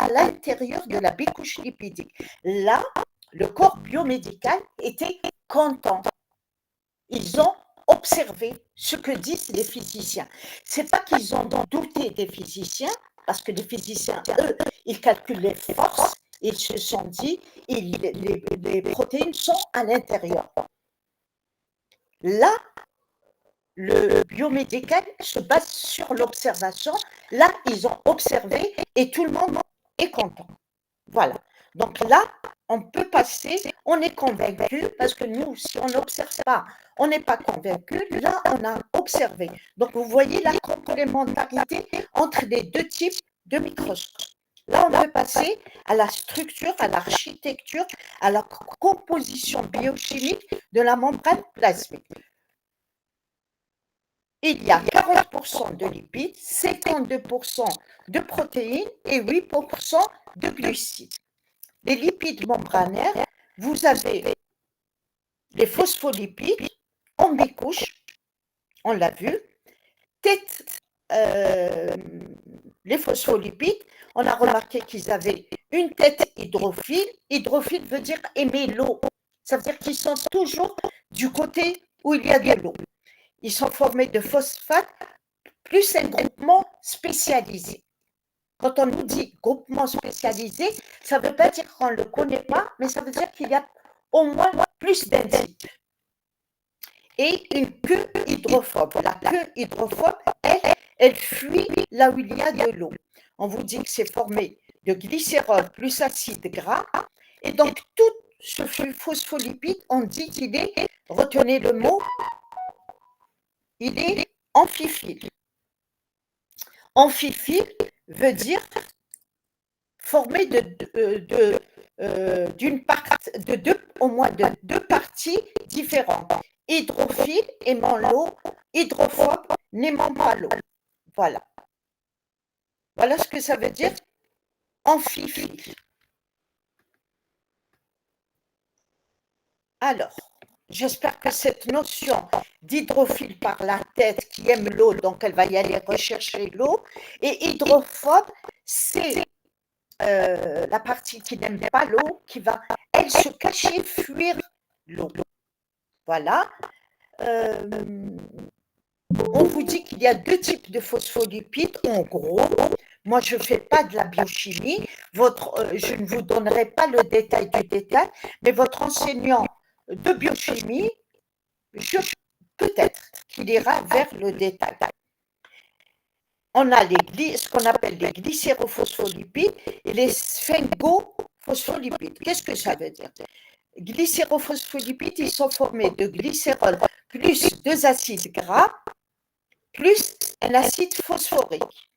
l'intérieur de la bicouche lipidique. Là, le corps biomédical était content. Ils ont observé ce que disent les physiciens. Ce n'est pas qu'ils ont douté des physiciens, parce que les physiciens, eux, ils calculent les forces, ils se sont dit, les protéines sont à l'intérieur. Là, le biomédical se base sur l'observation. Là, ils ont observé et tout le monde est content. Voilà. Donc là, on peut passer, on est convaincu, parce que nous, si on n'observe pas, on n'est pas convaincu. Là, on a observé. Donc, vous voyez la complémentarité entre les deux types de microscopes. Là, on peut passer à la structure, à l'architecture, à la composition biochimique de la membrane plasmique. Il y a 40% de lipides, 52% de protéines et 8% de glucides. Les lipides membranaires, vous avez les phospholipides en bicouche, on l'a vu, les phospholipides, on a remarqué qu'ils avaient une tête hydrophile. Hydrophile veut dire aimer l'eau. Ça veut dire qu'ils sont toujours du côté où il y a de l'eau. Ils sont formés de phosphate plus un groupement spécialisé. Quand on nous dit groupement spécialisé, ça ne veut pas dire qu'on ne le connaît pas, mais ça veut dire qu'il y a au moins plus d'un type. Et une queue hydrophobe. La queue hydrophobe, elle fuit là où il y a de l'eau. On vous dit que c'est formé de glycérol plus acide gras. Et donc, tout ce phospholipide, on dit qu'il est, retenez le mot, il est amphiphile. Amphiphile veut dire formé au moins de deux parties différentes. Hydrophile aimant l'eau, hydrophobe n'aimant pas l'eau. Voilà. Voilà ce que ça veut dire amphiphile. Alors, j'espère que cette notion d'hydrophile par la tête qui aime l'eau, donc elle va y aller rechercher l'eau, et hydrophobe, c'est la partie qui n'aime pas l'eau, qui va, elle, se cacher, fuir l'eau. Voilà. On vous dit qu'il y a deux types de phospholipides, en gros. Moi, je ne fais pas de la biochimie. Je ne vous donnerai pas le détail du détail, mais votre enseignant de biochimie, peut-être qu'il ira vers le détail. On a ce qu'on appelle les glycérophospholipides et les sphingophospholipides. Qu'est-ce que ça veut dire? Glycérophospholipides, ils sont formés de glycérol plus deux acides gras, plus un acide phosphorique,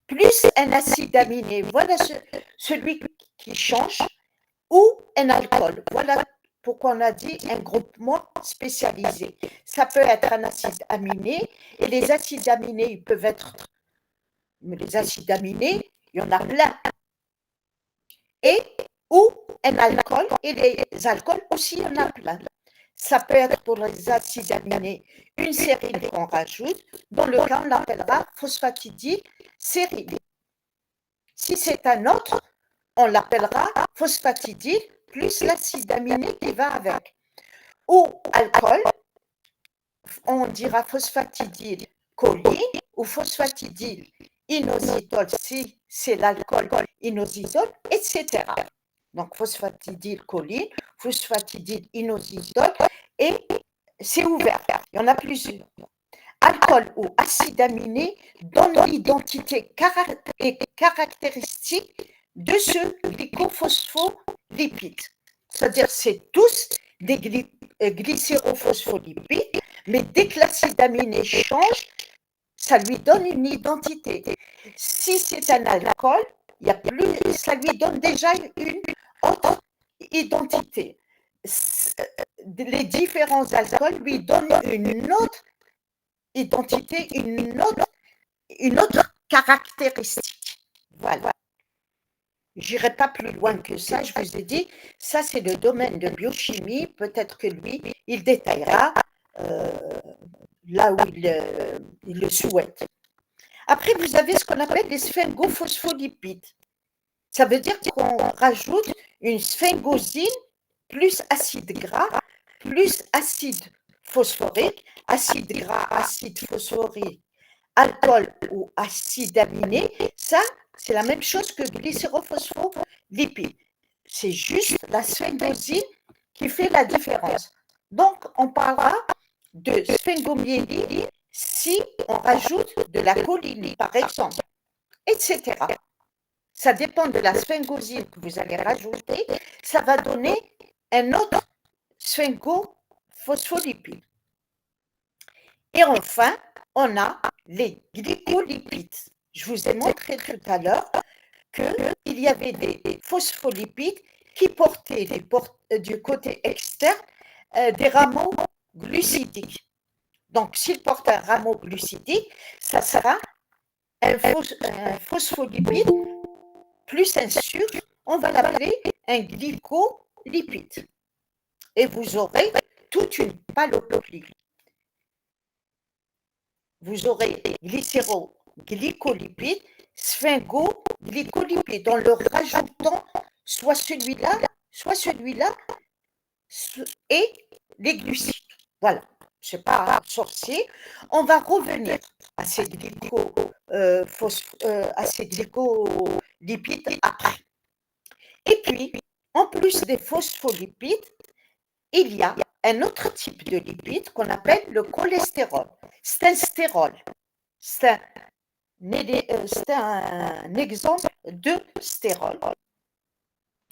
plus un acide aminé. Voilà celui qui change, ou un alcool. Voilà pourquoi on a dit un groupement spécialisé. Ça peut être un acide aminé, et les acides aminés, ils peuvent être... Mais les acides aminés, il y en a plein. Ou un alcool, et les alcools aussi, il y en a plein. Ça peut être pour les acides aminés une sérine qu'on rajoute, dans le cas on l'appellera phosphatidylsérine. Si c'est un autre, on l'appellera phosphatidyl plus l'acide aminé qui va avec. Ou alcool, on dira phosphatidylcholine ou phosphatidylcholine inositol si c'est l'alcool, inositol, etc. Donc, phosphatidylcholine, phosphatidyle-inositol, et c'est ouvert. Il y en a plusieurs. Alcool ou acide aminé donne l'identité et caractéristique de ce glycophospholipide. C'est-à-dire c'est tous des glycérophospholipides, mais dès que l'acide aminé change, ça lui donne une identité. Si c'est un alcool, il y a plus, ça lui donne déjà une autre identité. Les différents alcools lui donnent une autre identité, une autre caractéristique. Voilà. Je n'irai pas plus loin que ça, je vous ai dit, ça c'est le domaine de biochimie, peut-être que lui, il détaillera là où il le souhaite. Après, vous avez ce qu'on appelle les sphingophospholipides. Ça veut dire qu'on rajoute une sphingosine plus acide gras, plus acide phosphorique, acide gras, acide phosphorique, alcool ou acide aminé. Ça, c'est la même chose que glycérophospholipide. C'est juste la sphingosine qui fait la différence. Donc, on parlera de sphingomyéline si on rajoute de la choline, par exemple, etc. Ça dépend de la sphingosine que vous allez rajouter, ça va donner un autre sphingophospholipide. Et enfin, on a les glycolipides. Je vous ai montré tout à l'heure qu'il y avait des phospholipides qui portaient du côté externe des rameaux glucidiques. Donc, s'il porte un rameau glucidique, ça sera un phospholipide plus un sucre, on va l'appeler un glycolipide. Et vous aurez toute une panoplie. Vous aurez glycéroglycolipide, sphingoglycolipide, en leur rajoutant soit celui-là, et les glucides. Voilà. Je ne sais pas sorcier. On va revenir à ces glycolipides après. Et puis, en plus des phospholipides, il y a un autre type de lipide qu'on appelle le cholestérol. C'est un stérol. C'est un exemple de stérol.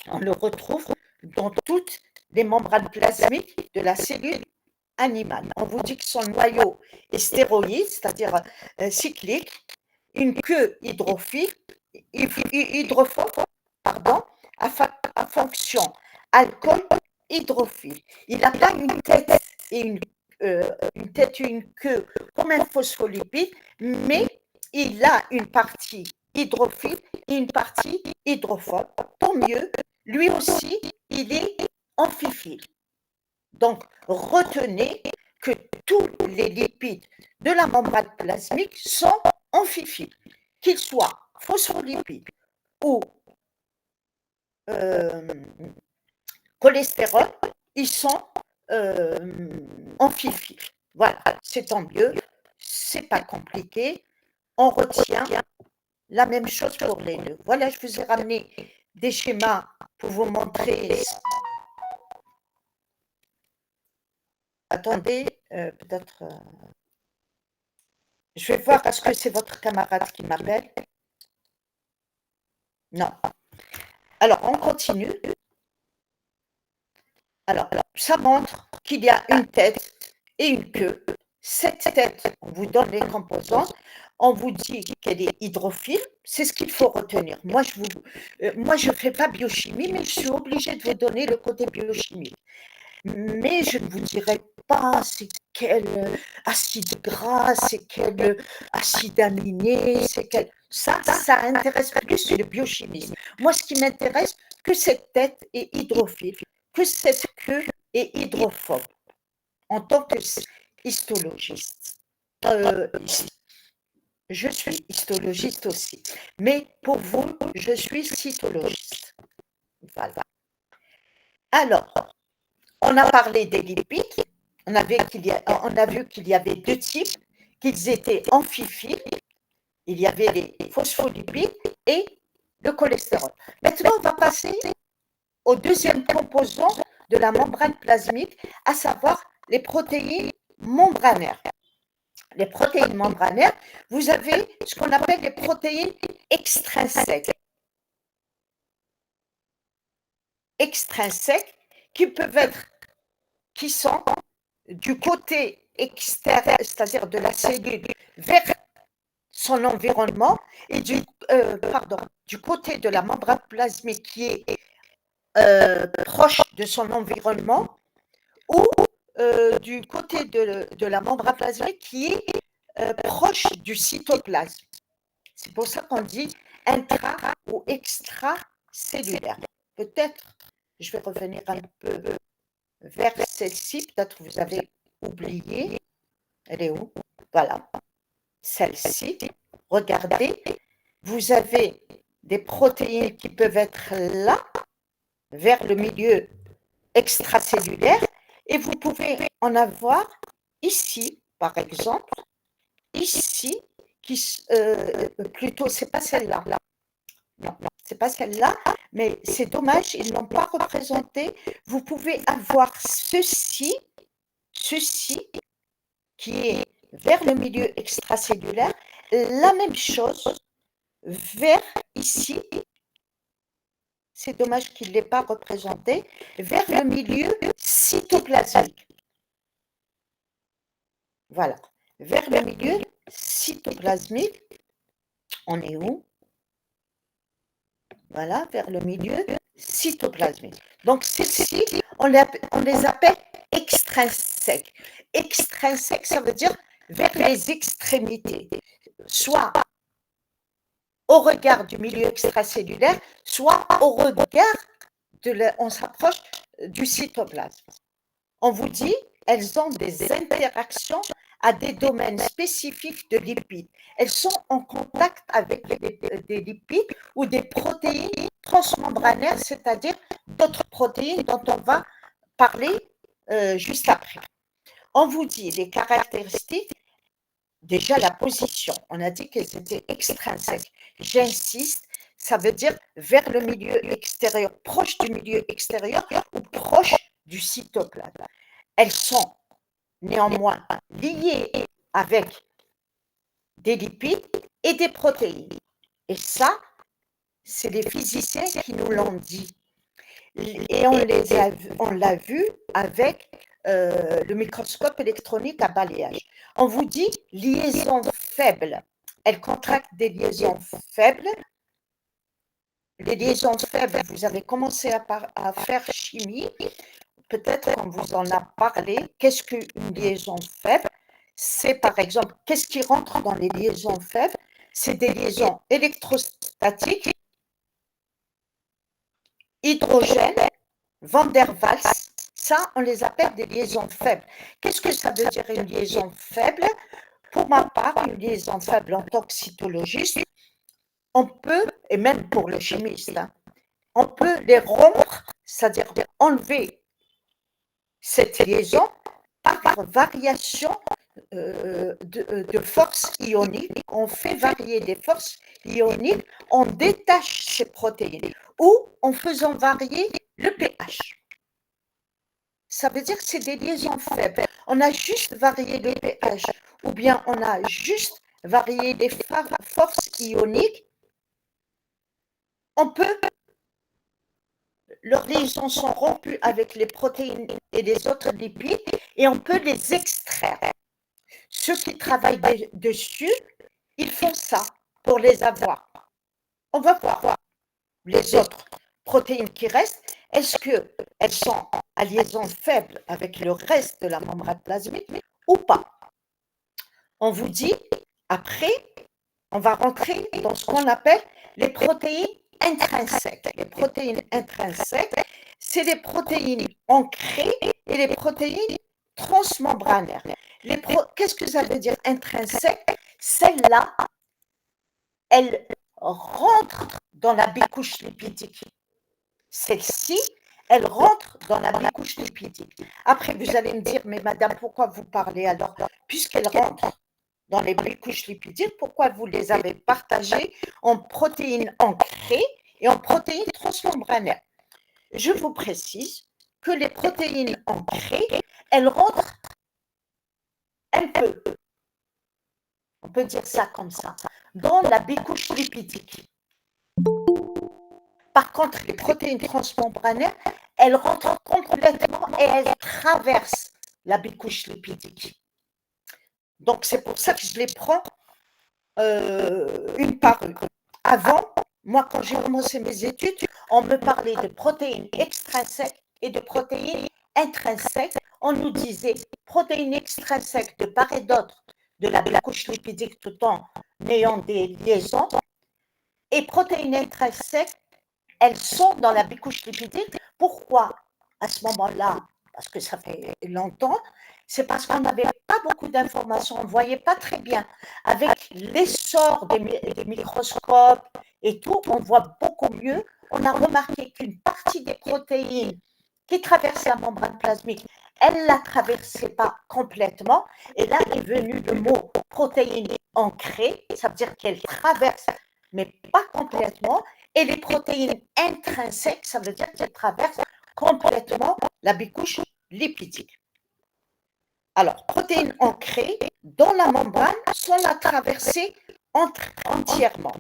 On le retrouve dans toutes les membranes plasmiques de la cellule animale. On vous dit que son noyau est stéroïde, c'est-à-dire cyclique, une queue hydrophobe, à fonction alcool hydrophile. Il n'a pas une tête et une queue comme un phospholipide, mais il a une partie hydrophile et une partie hydrophobe. Tant mieux, lui aussi, il est amphiphile. Donc, retenez que tous les lipides de la membrane plasmique sont amphiphiles, qu'ils soient phospholipides ou cholestérol, ils sont amphiphiles. Voilà, c'est tant mieux, c'est pas compliqué, on retient la même chose pour les deux. Voilà, je vous ai ramené des schémas pour vous montrer. Attendez, peut-être. Je vais voir, est-ce que c'est votre camarade qui m'appelle? Non. Alors, on continue. Alors, ça montre qu'il y a une tête et une queue. Cette tête, on vous donne les composantes, on vous dit qu'elle est hydrophile, c'est ce qu'il faut retenir. Moi, je ne fais pas biochimie, mais je suis obligée de vous donner le côté biochimique. Mais je ne vous dirai pas c'est quel acide gras, c'est quel acide aminé, c'est quel... Ça intéresse plus le biochimiste. Moi, ce qui m'intéresse, que cette tête est hydrophile, que cette queue est hydrophobe, en tant que histologiste. Je suis histologiste aussi, mais pour vous, je suis cytologiste. Voilà. Alors, on a parlé des lipides, on a vu qu'il y avait deux types, qu'ils étaient amphiphiles il y avait les phospholipides et le cholestérol. Maintenant, on va passer au deuxième composant de la membrane plasmique, à savoir les protéines membranaires. Les protéines membranaires, vous avez ce qu'on appelle les protéines extrinsèques. Extrinsèques qui sont du côté externe, c'est-à-dire de la cellule, vers son environnement, et du côté de la membrane plasmique qui est proche de son environnement, ou du côté de la membrane plasmique qui est proche du cytoplasme. C'est pour ça qu'on dit intra ou extracellulaire. Peut-être, je vais revenir un peu vers celle-ci, peut-être que vous avez oublié. Elle est où? Voilà, celle-ci. Regardez, vous avez des protéines qui peuvent être là, vers le milieu extracellulaire, et vous pouvez en avoir ici, par exemple, ici, plutôt, c'est pas celle-là. Non, c'est pas celle-là, mais c'est dommage, ils n'ont pas représenté. Vous pouvez avoir ceci qui est vers le milieu extracellulaire, la même chose vers ici, c'est dommage qu'il ne l'ait pas représenté, vers le milieu cytoplasmique. Voilà, vers le milieu cytoplasmique, on est où? Voilà, vers le milieu cytoplasmique. Donc, ceci, on les appelle extrinsèques. Extrinsèques, ça veut dire vers les extrémités, soit au regard du milieu extracellulaire, soit au regard on s'approche du cytoplasme. On vous dit, elles ont des interactions à des domaines spécifiques de lipides. Elles sont en contact avec des lipides ou des protéines transmembranaires, c'est-à-dire d'autres protéines dont on va parler juste après. On vous dit les caractéristiques, déjà la position. On a dit qu'elles étaient extrinsèques. J'insiste, ça veut dire vers le milieu extérieur, proche du milieu extérieur ou proche du cytoplasme. Elles sont néanmoins liées avec des lipides et des protéines. Et ça, c'est les physiciens qui nous l'ont dit. Et on l'a vu avec le microscope électronique à balayage. On vous dit liaison faible. Elles contractent des liaisons faibles. Les liaisons faibles, vous avez commencé à faire chimie. Peut-être qu'on vous en a parlé. Qu'est-ce qu'une liaison faible? C'est par exemple, qu'est-ce qui rentre dans les liaisons faibles? C'est des liaisons électrostatiques, hydrogène, Van der Waals. Ça, on les appelle des liaisons faibles. Qu'est-ce que ça veut dire une liaison faible? Pour ma part, une liaison faible en tant que cytologiste, on peut, et même pour le chimiste, on peut les rompre, c'est-à-dire enlever cette liaison par variation de force ionique. On fait varier des forces ioniques, on détache ces protéines ou en faisant varier le pH. Ça veut dire que c'est des liaisons faibles. On a juste varié le pH ou bien on a juste varié les forces ioniques. Leurs liaisons sont rompues avec les protéines et les autres lipides et on peut les extraire. Ceux qui travaillent dessus, ils font ça pour les avoir. On va voir les autres protéines qui restent. Est-ce qu'elles sont à liaison faible avec le reste de la membrane plasmique ou pas? On vous dit, après, on va rentrer dans ce qu'on appelle les protéines intrinsèques. Les protéines intrinsèques, c'est les protéines ancrées et les protéines transmembranaires. Qu'est-ce que ça veut dire intrinsèque? Celles-là, elles rentrent dans la bicouche lipidique. Celle-ci, elle rentre dans la bicouche lipidique. Après, vous allez me dire, mais madame, pourquoi vous parlez alors? Puisqu'elle rentre dans les couches lipidiques, pourquoi vous les avez partagées en protéines ancrées et en protéines transmembranaires. Je vous précise que les protéines ancrées, elles rentrent un peu, on peut dire ça comme ça, dans la bicouche lipidique. Par contre, les protéines transmembranaires, elles rentrent complètement et elles traversent la bicouche lipidique. Donc, c'est pour ça que je les prends une par une. Avant, moi, quand j'ai commencé mes études, on me parlait de protéines extrinsèques et de protéines intrinsèques. On nous disait protéines extrinsèques de part et d'autre de la couche lipidique tout en ayant des liaisons, et protéines intrinsèques, elles sont dans la bicouche lipidique. Pourquoi à ce moment-là? Parce que ça fait longtemps, c'est parce qu'on n'avait pas beaucoup d'informations, on ne voyait pas très bien. Avec l'essor des microscopes et tout, on voit beaucoup mieux. On a remarqué qu'une partie des protéines qui traversent la membrane plasmique, elle ne la traversait pas complètement. Et là est venu le mot protéines ancrées, ça veut dire qu'elles traversent, mais pas complètement. Et les protéines intrinsèques, ça veut dire qu'elles traversent complètement la bicouche lipidique. Alors, protéines ancrées dans la membrane sont la traversée entièrement.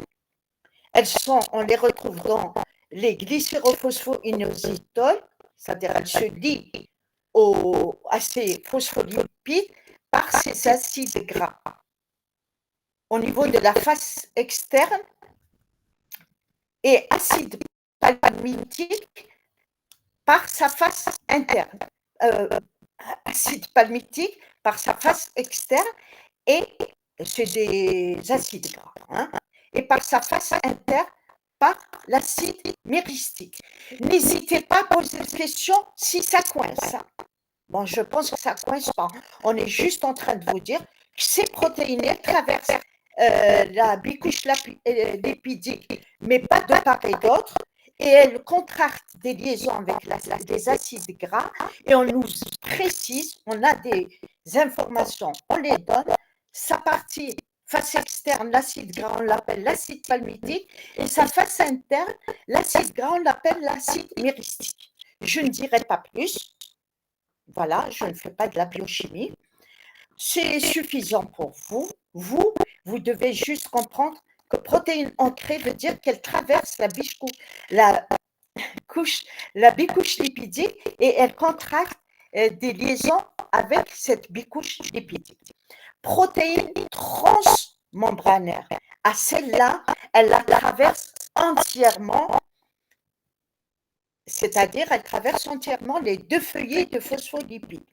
On les retrouve dans les glycérophosphoinositols, c'est-à-dire elles se lient à ces phospholipides par ces acides gras. Au niveau de la face externe, et acide palmitique par sa face interne. Acide palmitique par sa face externe, et c'est des acides gras, hein, et par sa face interne, par l'acide myristique. N'hésitez pas à poser des questions si ça coince. Bon, je pense que ça ne coince pas. On est juste en train de vous dire que ces protéines traversent la bicouche lipidique, mais pas de part et d'autre, et elles contractent des liaisons avec des acides gras, et on nous précise, on a des informations, on les donne. Sa partie face externe, l'acide gras, on l'appelle l'acide palmitique, et sa face interne, l'acide gras, on l'appelle l'acide myristique. Je ne dirai pas plus. Voilà, je ne fais pas de la biochimie. C'est suffisant pour vous. Vous devez juste comprendre que protéine ancrée veut dire qu'elle traverse la bicouche lipidique, et elle contracte des liaisons avec cette bicouche lipidique. Protéine transmembranaire, à celle-là, elle la traverse entièrement, c'est-à-dire elle traverse entièrement les deux feuillets de phospholipides.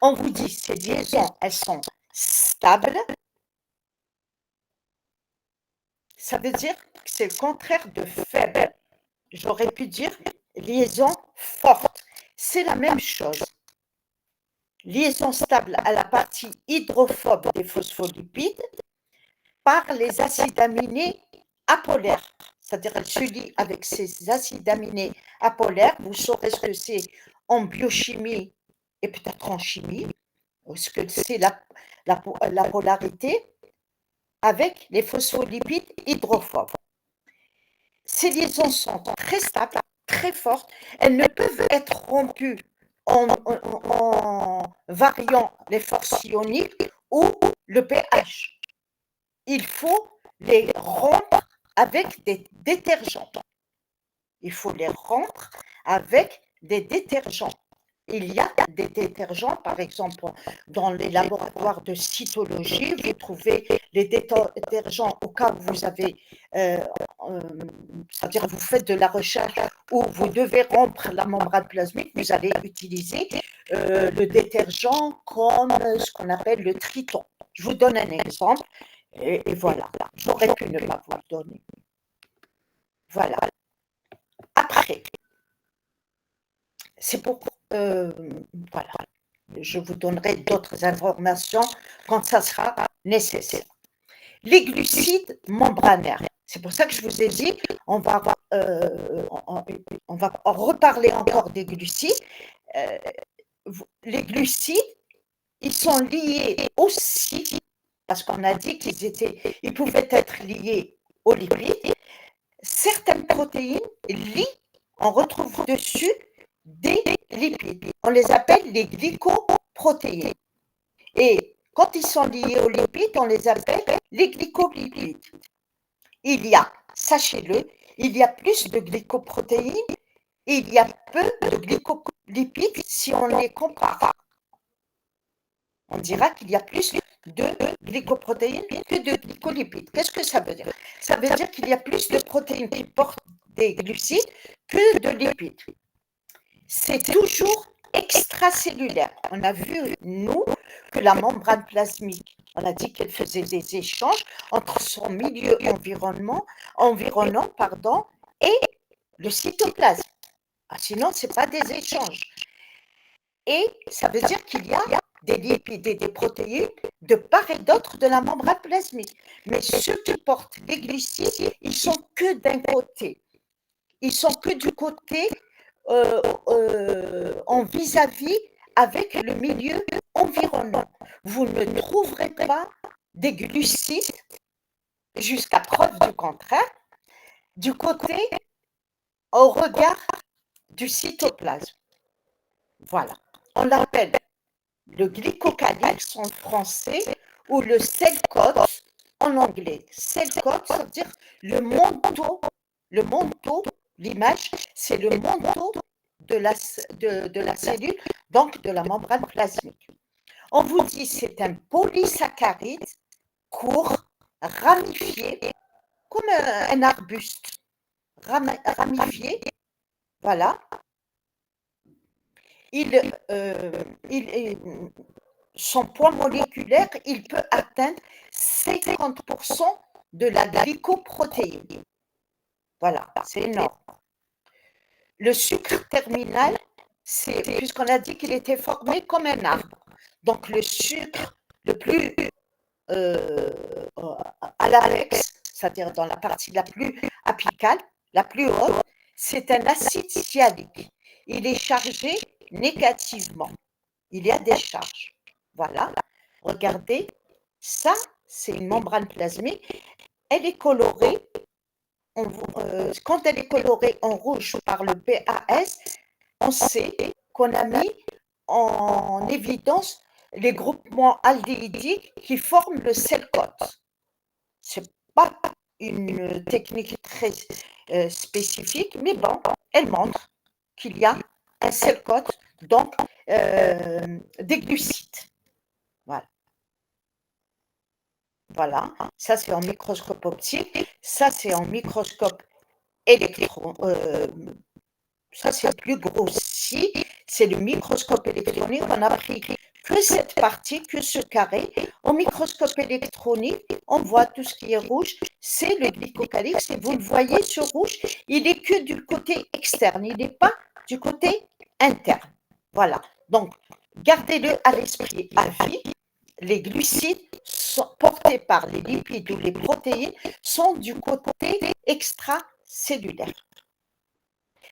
On vous dit ces liaisons, elles sont stables. Ça veut dire que c'est le contraire de faible. J'aurais pu dire liaison forte. C'est la même chose. Liaison stable à la partie hydrophobe des phospholipides par les acides aminés apolaires. C'est-à-dire qu'elle se lie avec ces acides aminés apolaires. Vous saurez ce que c'est en biochimie et peut-être en chimie, ce que c'est la polarité avec les phospholipides hydrophobes. Ces liaisons sont très stables, très fortes. Elles ne peuvent être rompues en variant les forces ioniques ou le pH. Il faut les rompre avec des détergents. Il faut les rompre avec des détergents. Il y a des détergents, par exemple, dans les laboratoires de cytologie, vous trouvez les détergents au cas où vous avez, c'est-à-dire vous faites de la recherche où vous devez rompre la membrane plasmique, vous allez utiliser le détergent comme ce qu'on appelle le Triton. Je vous donne un exemple, et voilà, j'aurais pu ne pas vous le donner. Voilà. Après, c'est pour voilà, je vous donnerai d'autres informations quand ça sera nécessaire. Les glucides membranaires, c'est pour ça que je vous ai dit, on va en reparler encore des glucides. Les glucides, ils sont liés aussi parce qu'on a dit ils pouvaient être liés aux lipides. Certaines protéines on retrouve dessus des lipides. On les appelle les glycoprotéines. Et quand ils sont liés aux lipides, on les appelle les glycolipides. Sachez-le, il y a plus de glycoprotéines et il y a peu de glycolipides si on les compare. On dira qu'il y a plus de glycoprotéines que de glycolipides. Qu'est-ce que ça veut dire? Ça veut dire qu'il y a plus de protéines qui portent des glucides que de lipides. C'est toujours extracellulaire. On a vu, nous, que la membrane plasmique, on a dit qu'elle faisait des échanges entre son milieu environnant, et le cytoplasme. Sinon, ce n'est pas des échanges. Et ça veut dire qu'il y a des lipides et des protéines de part et d'autre de la membrane plasmique. Mais ceux qui portent les glucides, ils sont que d'un côté. Ils sont que du côté en vis-à-vis avec le milieu environnant. Vous ne trouverez pas des glucides, jusqu'à preuve du contraire, du côté au regard du cytoplasme. Voilà. On l'appelle le glycocalyx en français ou le cell coat en anglais. Cell coat, ça veut dire le manteau, l'image, c'est le manteau de la cellule, donc de la membrane plasmique. On vous dit c'est un polysaccharide court, ramifié, comme un arbuste, ramifié, voilà. Son poids moléculaire, il peut atteindre 50% de la glycoprotéine. Voilà, c'est énorme. Le sucre terminal, puisqu'on a dit qu'il était formé comme un arbre. Donc le sucre le plus à l'apex, c'est-à-dire dans la partie la plus apicale, la plus haute, c'est un acide sialique. Il est chargé négativement. Il y a des charges. Voilà. Regardez, ça, c'est une membrane plasmique. Elle est colorée. Quand elle est colorée en rouge par le PAS, on sait qu'on a mis en évidence les groupements aldéhydiques qui forment le cell coat. Ce n'est pas une technique très spécifique, mais bon, elle montre qu'il y a un cell coat, donc des glucides. Voilà. Voilà, ça c'est en microscope optique, ça c'est en microscope électron. Ça c'est plus grossi, c'est le microscope électronique. On a pris que cette partie, que ce carré. Au microscope électronique, on voit tout ce qui est rouge, c'est le glycocalyx. Et vous le voyez, ce rouge, il n'est que du côté externe, il n'est pas du côté interne. Voilà, donc gardez-le à l'esprit à vie. Les glucides portés par les lipides ou les protéines sont du côté extracellulaire.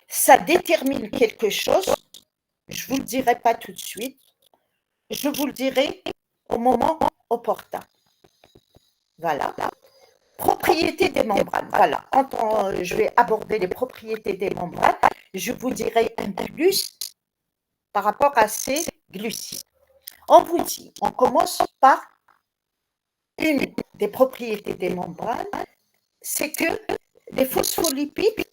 Ça détermine quelque chose, je ne vous le dirai pas tout de suite, je vous le dirai au moment opportun. Voilà. Propriétés des membranes. Voilà. Quand je vais aborder les propriétés des membranes, je vous dirai un plus par rapport à ces glucides. On vous dit, on commence par une des propriétés des membranes, c'est que les phospholipides,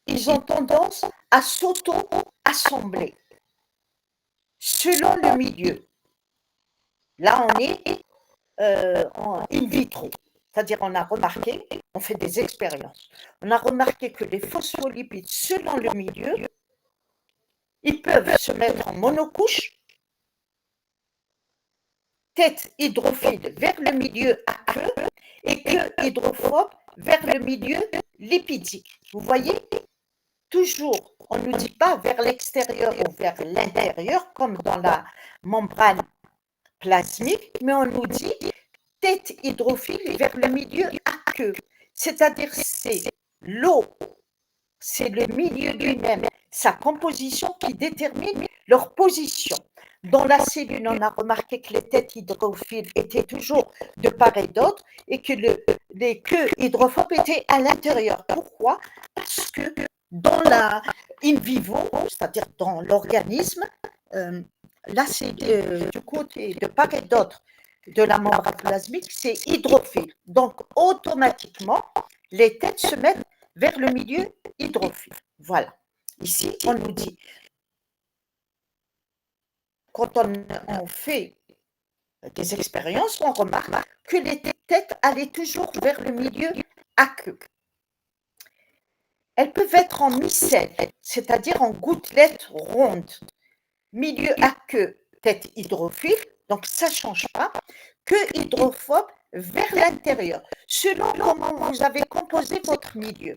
ils ont tendance à s'auto-assembler selon le milieu. Là, on est en in vitro, c'est-à-dire on a remarqué, on fait des expériences, on a remarqué que les phospholipides, selon le milieu, ils peuvent se mettre en monocouche, tête hydrophile vers le milieu aqueux et queue hydrophobe vers le milieu lipidique. Vous voyez, toujours, on ne nous dit pas vers l'extérieur ou vers l'intérieur, comme dans la membrane plasmique, mais on nous dit tête hydrophile vers le milieu aqueux. C'est-à-dire, c'est l'eau, c'est le milieu lui-même, sa composition qui détermine leur position. Dans la cellule, on a remarqué que les têtes hydrophiles étaient toujours de part et d'autre et que les queues hydrophobes étaient à l'intérieur. Pourquoi? Parce que dans la in vivo, c'est-à-dire dans l'organisme, là c'est du côté de part et d'autre de la membrane plasmique, c'est hydrophile. Donc automatiquement, les têtes se mettent vers le milieu hydrophile. Voilà. Ici, on nous dit, quand on fait des expériences, on remarque que les têtes allaient toujours vers le milieu aqueux. Elles peuvent être en micelles, c'est-à-dire en gouttelettes rondes. Milieu aqueux, tête hydrophile, donc ça ne change pas. Queue hydrophobe vers l'intérieur, selon comment vous avez composé votre milieu.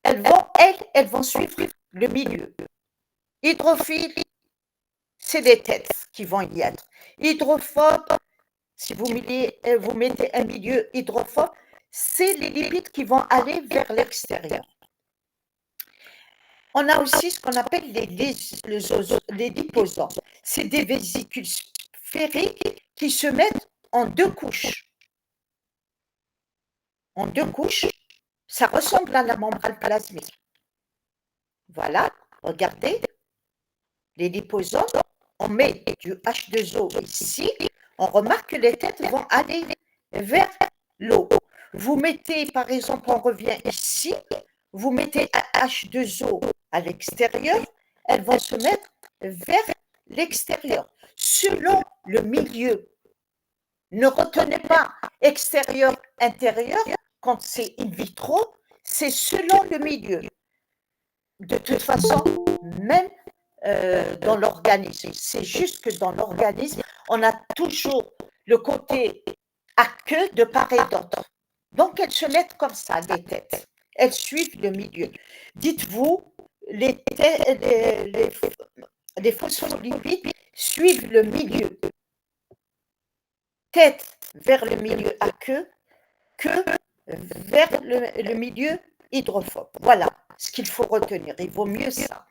Elles vont suivre le milieu. Hydrophile, c'est les têtes qui vont y être. Hydrophobe, si vous mettez un milieu hydrophobe, c'est les lipides qui vont aller vers l'extérieur. On a aussi ce qu'on appelle les liposomes. C'est des vésicules sphériques qui se mettent en deux couches. En deux couches, ça ressemble à la membrane plasmique. Voilà, regardez, les liposomes, on met du H2O ici, on remarque que les têtes vont aller vers l'eau. Vous mettez, par exemple, on revient ici, vous mettez un H2O à l'extérieur, elles vont se mettre vers l'extérieur, selon le milieu. Ne retenez pas extérieur, intérieur, quand c'est in vitro, c'est selon le milieu. De toute façon, même dans l'organisme, c'est juste que dans l'organisme, on a toujours le côté aqueux de part et d'autre. Donc, elles se mettent comme ça, les têtes. Elles suivent le milieu. Dites-vous, les phospholipides suivent le milieu. Tête vers le milieu aqueux, queue vers le milieu hydrophobe. Voilà ce qu'il faut retenir. Il vaut mieux ça.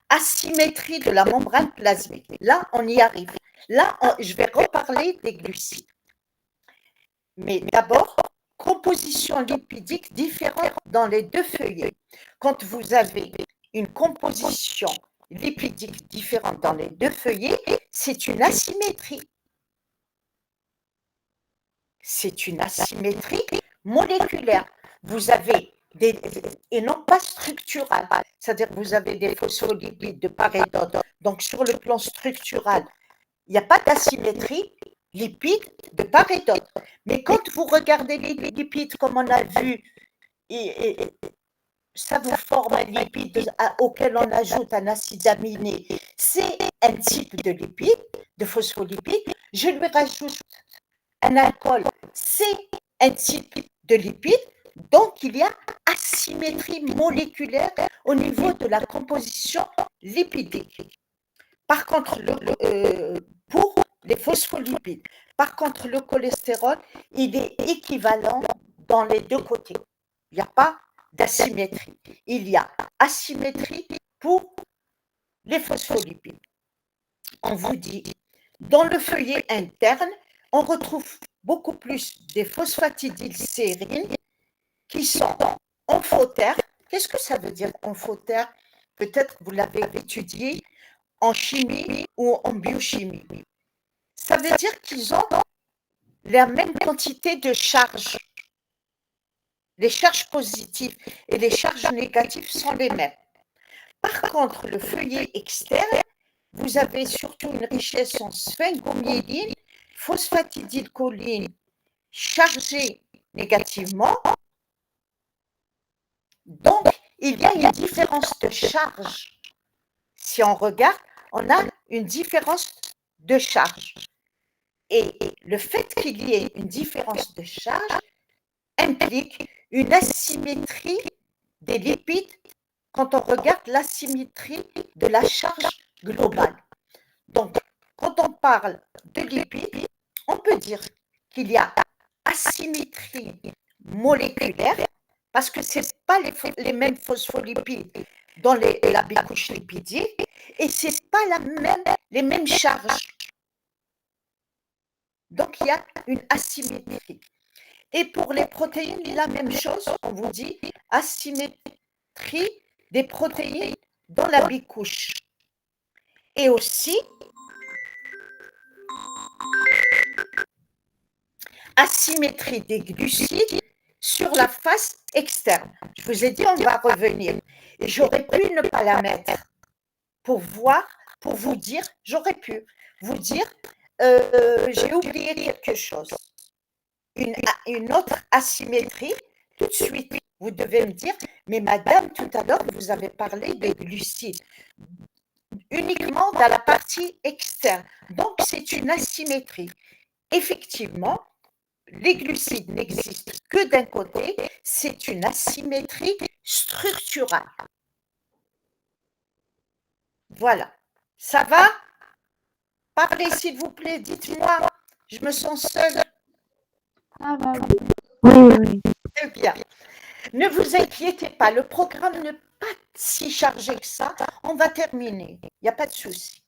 Asymétrie de la membrane plasmique. Là, on y arrive. Là, je vais reparler des glucides. Mais d'abord, composition lipidique différente dans les deux feuillets. Quand vous avez une composition lipidique différente dans les deux feuillets, c'est une asymétrie. C'est une asymétrie moléculaire. Vous avez et non pas structurale, c'est-à-dire que vous avez des phospholipides de part et d'autre. Donc, sur le plan structural, il n'y a pas d'asymétrie lipides de part et d'autre. Mais quand vous regardez les lipides, comme on a vu, ça vous forme un lipide auquel on ajoute un acide aminé. C'est un type de lipide, de phospholipide. Je lui rajoute un alcool, c'est un type de lipide. Donc, il y a asymétrie moléculaire au niveau de la composition lipidique. Par contre, pour les phospholipides, par contre, le cholestérol, il est équivalent dans les deux côtés. Il n'y a pas d'asymétrie. Il y a asymétrie pour les phospholipides. On vous dit, dans le feuillet interne, on retrouve beaucoup plus des phosphatidylsérines qui sont amphotères. Qu'est-ce que ça veut dire amphotère? Peut-être que vous l'avez étudié en chimie ou en biochimie. Ça veut dire qu'ils ont la même quantité de charges. Les charges positives et les charges négatives sont les mêmes. Par contre, le feuillet externe, vous avez surtout une richesse en sphingomyéline, phosphatidylcholine chargée négativement. Donc, il y a une différence de charge. Si on regarde, on a une différence de charge. Et le fait qu'il y ait une différence de charge implique une asymétrie des lipides quand on regarde l'asymétrie de la charge globale. Donc, quand on parle de lipides, on peut dire qu'il y a asymétrie moléculaire parce que ce n'est pas les mêmes phospholipides dans la bicouche lipidique, et ce n'est pas les mêmes charges. Donc, il y a une asymétrie. Et pour les protéines, la même chose, on vous dit asymétrie des protéines dans la bicouche. Et aussi, asymétrie des glucides sur la face externe. Je vous ai dit, on va revenir. Et j'aurais pu ne pas la mettre pour vous dire, j'aurais pu vous dire, j'ai oublié quelque chose. Une autre asymétrie, tout de suite, vous devez me dire, mais madame, tout à l'heure, vous avez parlé de glucides, uniquement dans la partie externe. Donc, c'est une asymétrie. Effectivement, les glucides n'existent que d'un côté, c'est une asymétrie structurale. Voilà. Ça va? Parlez, s'il vous plaît, dites-moi. Je me sens seule. Ça va, oui. Très bien. Ne vous inquiétez pas, le programme n'est pas si chargé que ça. On va terminer. Il n'y a pas de souci.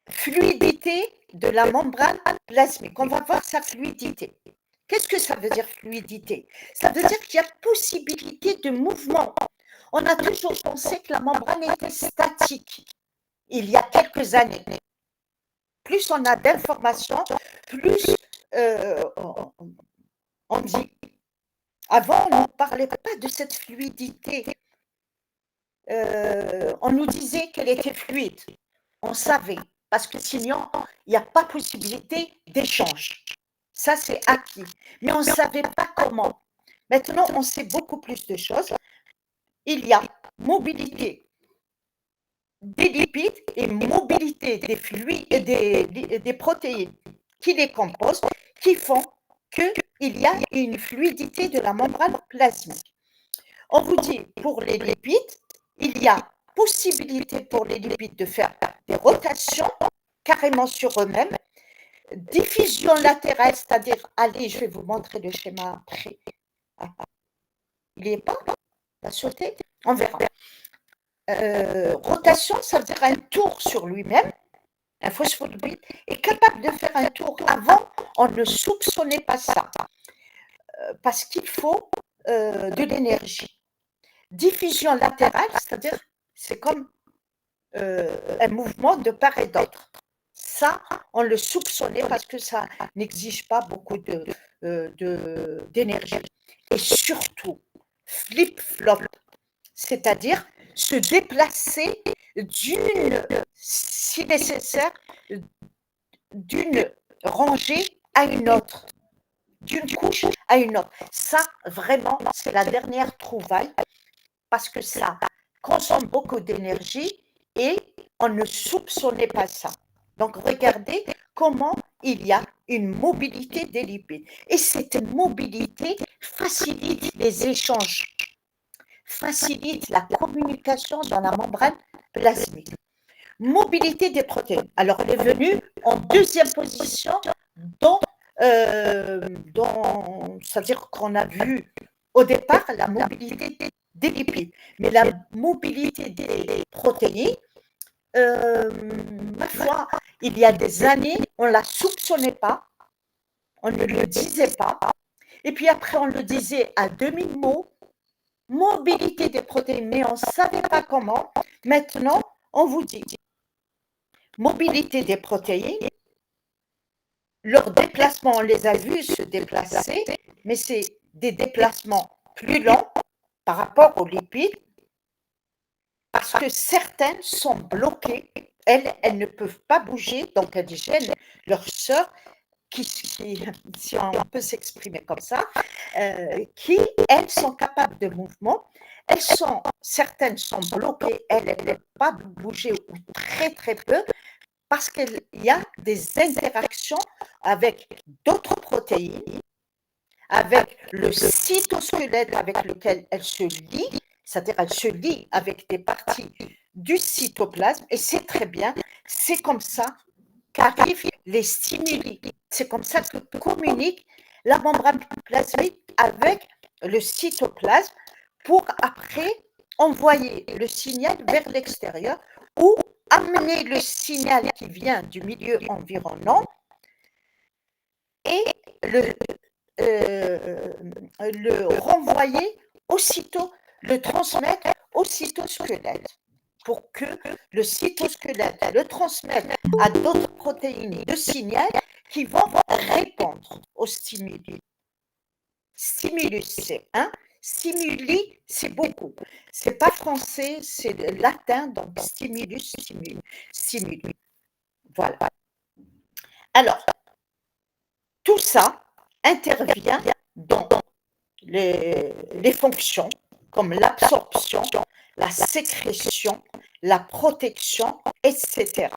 Fluidité de la membrane plasmique. On va voir sa fluidité. Qu'est-ce que ça veut dire fluidité? Ça veut dire qu'il y a possibilité de mouvement. On a toujours pensé que la membrane était statique il y a quelques années. Plus on a d'informations, plus on dit. Avant, on ne parlait pas de cette fluidité. On nous disait qu'elle était fluide. On savait, parce que sinon, il n'y a pas possibilité d'échange. Ça, c'est acquis. Mais on ne savait pas comment. Maintenant, on sait beaucoup plus de choses. Il y a mobilité des lipides et mobilité des fluides et des protéines qui les composent, qui font qu'il y a une fluidité de la membrane plasmique. On vous dit, pour les lipides, il y a possibilité pour les lipides de faire des rotations carrément sur eux-mêmes, diffusion latérale, c'est-à-dire, allez, je vais vous montrer le schéma après. Il n'y est pas? Il a sauté? On verra. Rotation, ça veut dire un tour sur lui-même. Un phospholipide est capable de faire un tour. Avant, on ne soupçonnait pas ça, parce qu'il faut de l'énergie. Diffusion latérale, c'est-à-dire, c'est comme un mouvement de part et d'autre. Ça, on le soupçonnait parce que ça n'exige pas beaucoup d'énergie. Et surtout, flip-flop, c'est-à-dire se déplacer si nécessaire, d'une rangée à une autre, d'une couche à une autre. Ça, vraiment, c'est la dernière trouvaille parce que ça consomme beaucoup d'énergie et on ne soupçonnait pas ça. Donc, regardez comment il y a une mobilité des lipides. Et cette mobilité facilite les échanges, facilite la communication dans la membrane plasmique. Mobilité des protéines. Alors, elle est venue en deuxième position c'est-à-dire qu'on a vu au départ la mobilité des lipides, mais la mobilité des protéines, ma foi, il y a des années, on ne la soupçonnait pas, on ne le disait pas, et puis après on le disait à demi-mot, mobilité des protéines, mais on ne savait pas comment. Maintenant, on vous dit, mobilité des protéines, leurs déplacements, on les a vus se déplacer, mais c'est des déplacements plus lents par rapport aux lipides, parce que certaines sont bloquées, elles ne peuvent pas bouger, donc elles gênent leurs sœurs, si on peut s'exprimer comme ça, qui, elles, sont capables de mouvement. Certaines sont bloquées, elles ne peuvent pas bouger ou très très peu, parce qu'il y a des interactions avec d'autres protéines, avec le cytosquelette avec lequel elles se lient, c'est-à-dire elles se lient avec des parties du cytoplasme, et c'est très bien, c'est comme ça qu'arrivent les stimuli, c'est comme ça que communique la membrane plasmique avec le cytoplasme pour après envoyer le signal vers l'extérieur ou amener le signal qui vient du milieu environnant et le renvoyer aussitôt, le transmettre au cytosquelette pour que le cytosquelette le transmette à d'autres protéines de signal qui vont répondre au stimulus. Stimulus, c'est un. Stimuli, c'est beaucoup. C'est pas français, c'est latin, donc stimulus, stimulus. Voilà. Alors, tout ça intervient dans les fonctions comme l'absorption, la sécrétion, la protection, etc.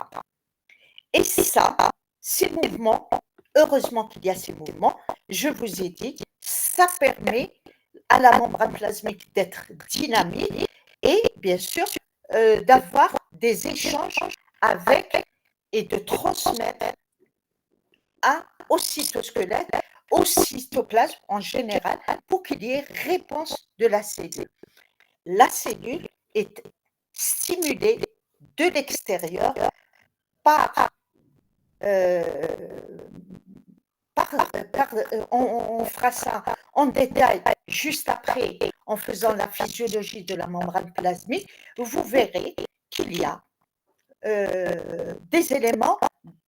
Et ça, ces mouvements, heureusement qu'il y a ces mouvements, je vous ai dit, ça permet à la membrane plasmique d'être dynamique et bien sûr d'avoir des échanges avec et de transmettre au cytosquelette, au cytoplasme en général, pour qu'il y ait réponse de la cellule. La cellule est stimulée de l'extérieur par, on fera ça en détail juste après en faisant la physiologie de la membrane plasmique, vous verrez qu'il y a des éléments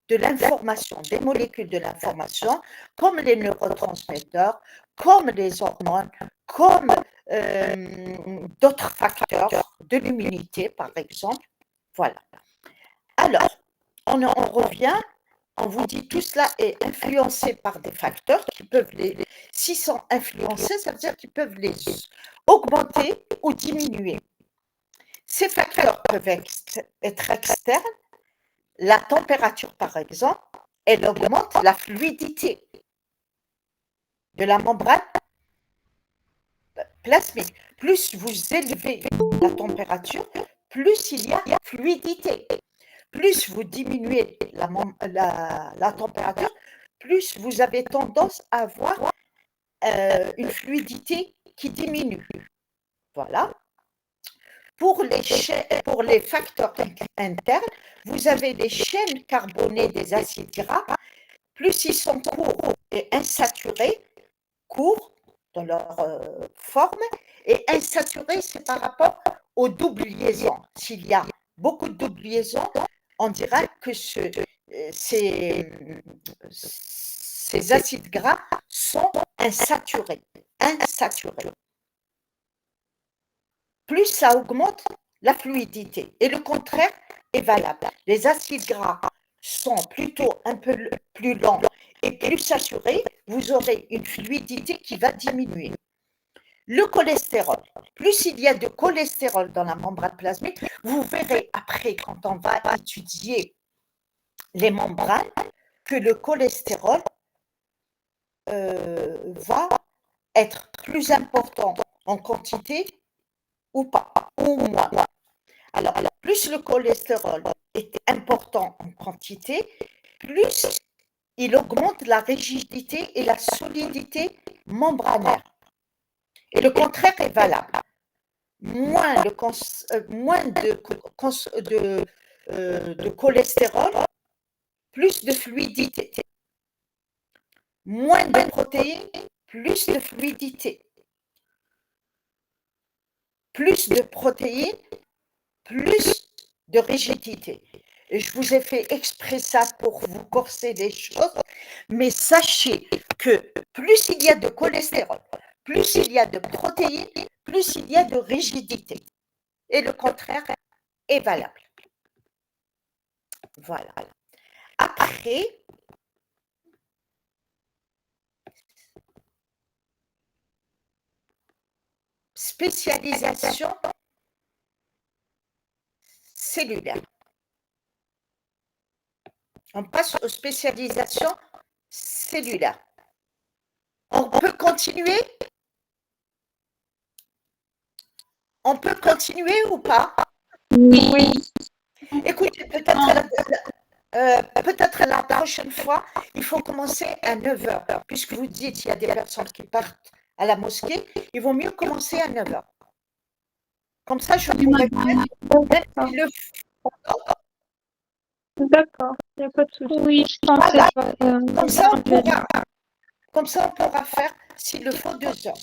de l'information, des molécules de l'information, comme les neurotransmetteurs, comme les hormones, comme d'autres facteurs de l'immunité, par exemple. Voilà. Alors, on revient, on vous dit tout cela est influencé par des facteurs qui peuvent s'ils sont influencés, ça veut dire qu'ils peuvent les augmenter ou diminuer. Ces facteurs peuvent être externes. La température, par exemple, elle augmente la fluidité de la membrane plasmique. Plus vous élevez la température, plus il y a fluidité. Plus vous diminuez la température, plus vous avez tendance à avoir une fluidité qui diminue. Voilà. Pour les facteurs internes, vous avez les chaînes carbonées des acides gras. Plus ils sont courts et insaturés, courts dans leur forme, et insaturés, c'est par rapport aux doubles liaisons. S'il y a beaucoup de doubles liaisons, on dira que ces acides gras sont insaturés. Plus ça augmente la fluidité. Et le contraire est valable. Les acides gras sont plutôt un peu plus lents et plus saturés, vous aurez une fluidité qui va diminuer. Le cholestérol, plus il y a de cholestérol dans la membrane plasmique, vous verrez après, quand on va étudier les membranes, que le cholestérol va être plus important en quantité ou pas, ou moins. Alors, plus le cholestérol est important en quantité, plus il augmente la rigidité et la solidité membranaire. Et le contraire est valable. Moins de cholestérol, plus de fluidité. Moins de protéines, plus de fluidité. Plus de protéines, plus de rigidité. Et je vous ai fait exprès ça pour vous corser les choses, mais sachez que plus il y a de cholestérol, plus il y a de protéines, plus il y a de rigidité. Et le contraire est valable. Voilà. Après, spécialisation cellulaire. On passe aux spécialisations cellulaires. On peut continuer? On peut continuer ou pas? Oui. Écoutez, peut-être la prochaine fois, il faut commencer à 9h, puisque vous dites qu'il y a des personnes qui partent à la mosquée, il vaut mieux commencer à 9h. Comme ça, je Oui, pourrais madame. faire même si le D'accord, il n'y a pas de souci. Oui, je pensais Voilà. pas. Comme ça, on pourra faire, s'il le faut, 2 heures.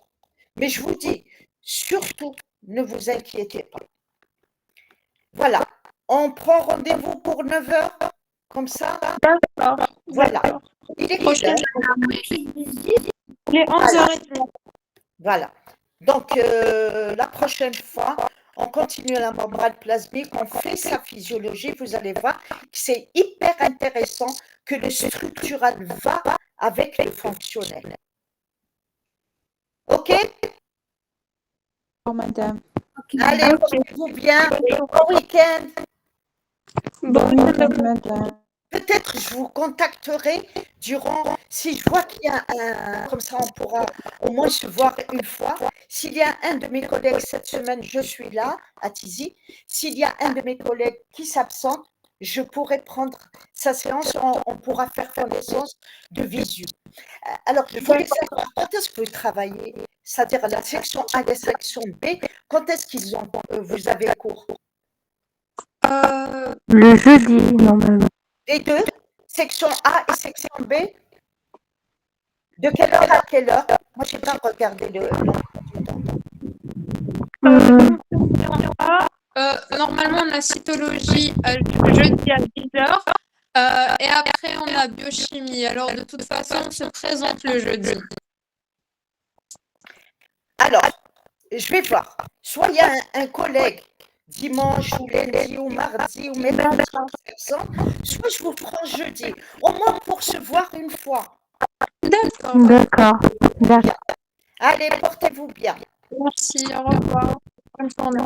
Mais je vous dis, surtout, ne vous inquiétez pas. Voilà. On prend rendez-vous pour 9 heures. Comme ça, D'accord. voilà. D'accord. Il est quelle Prochaine heure? Les 11h30. Voilà. Donc, la prochaine fois, on continue la membrane plasmique, on fait sa physiologie. Vous allez voir que c'est hyper intéressant que le structural va avec le fonctionnel. OK? Bon, madame. Allez, portez-vous bien. Bon week-end. Bon week-end, madame. Peut-être je vous contacterai si je vois qu'il y a comme ça on pourra au moins se voir une fois. S'il y a un de mes collègues cette semaine, je suis là à Tizi. S'il y a un de mes collègues qui s'absente, je pourrai prendre sa séance, on pourra faire connaissance de visu. Alors, je voulais savoir quand est-ce que vous travaillez, c'est-à-dire la section A et la section B, quand est-ce vous avez cours? Le jeudi, normalement. Les deux, section A et section B, de quelle heure à quelle heure? Moi, je n'ai pas regardé l'emploi du temps. Normalement, on a cytologie jeudi à 10h. Et après, on a biochimie. Alors, de toute façon, on se présente le jeudi. Alors, je vais voir. Soit il y a un collègue dimanche ou lundi ou mardi ou mercredi, soit je vous prends jeudi, au moins pour se voir une fois. D'accord. D'accord. D'accord. Allez, portez-vous bien. Merci, au revoir. Bonne journée.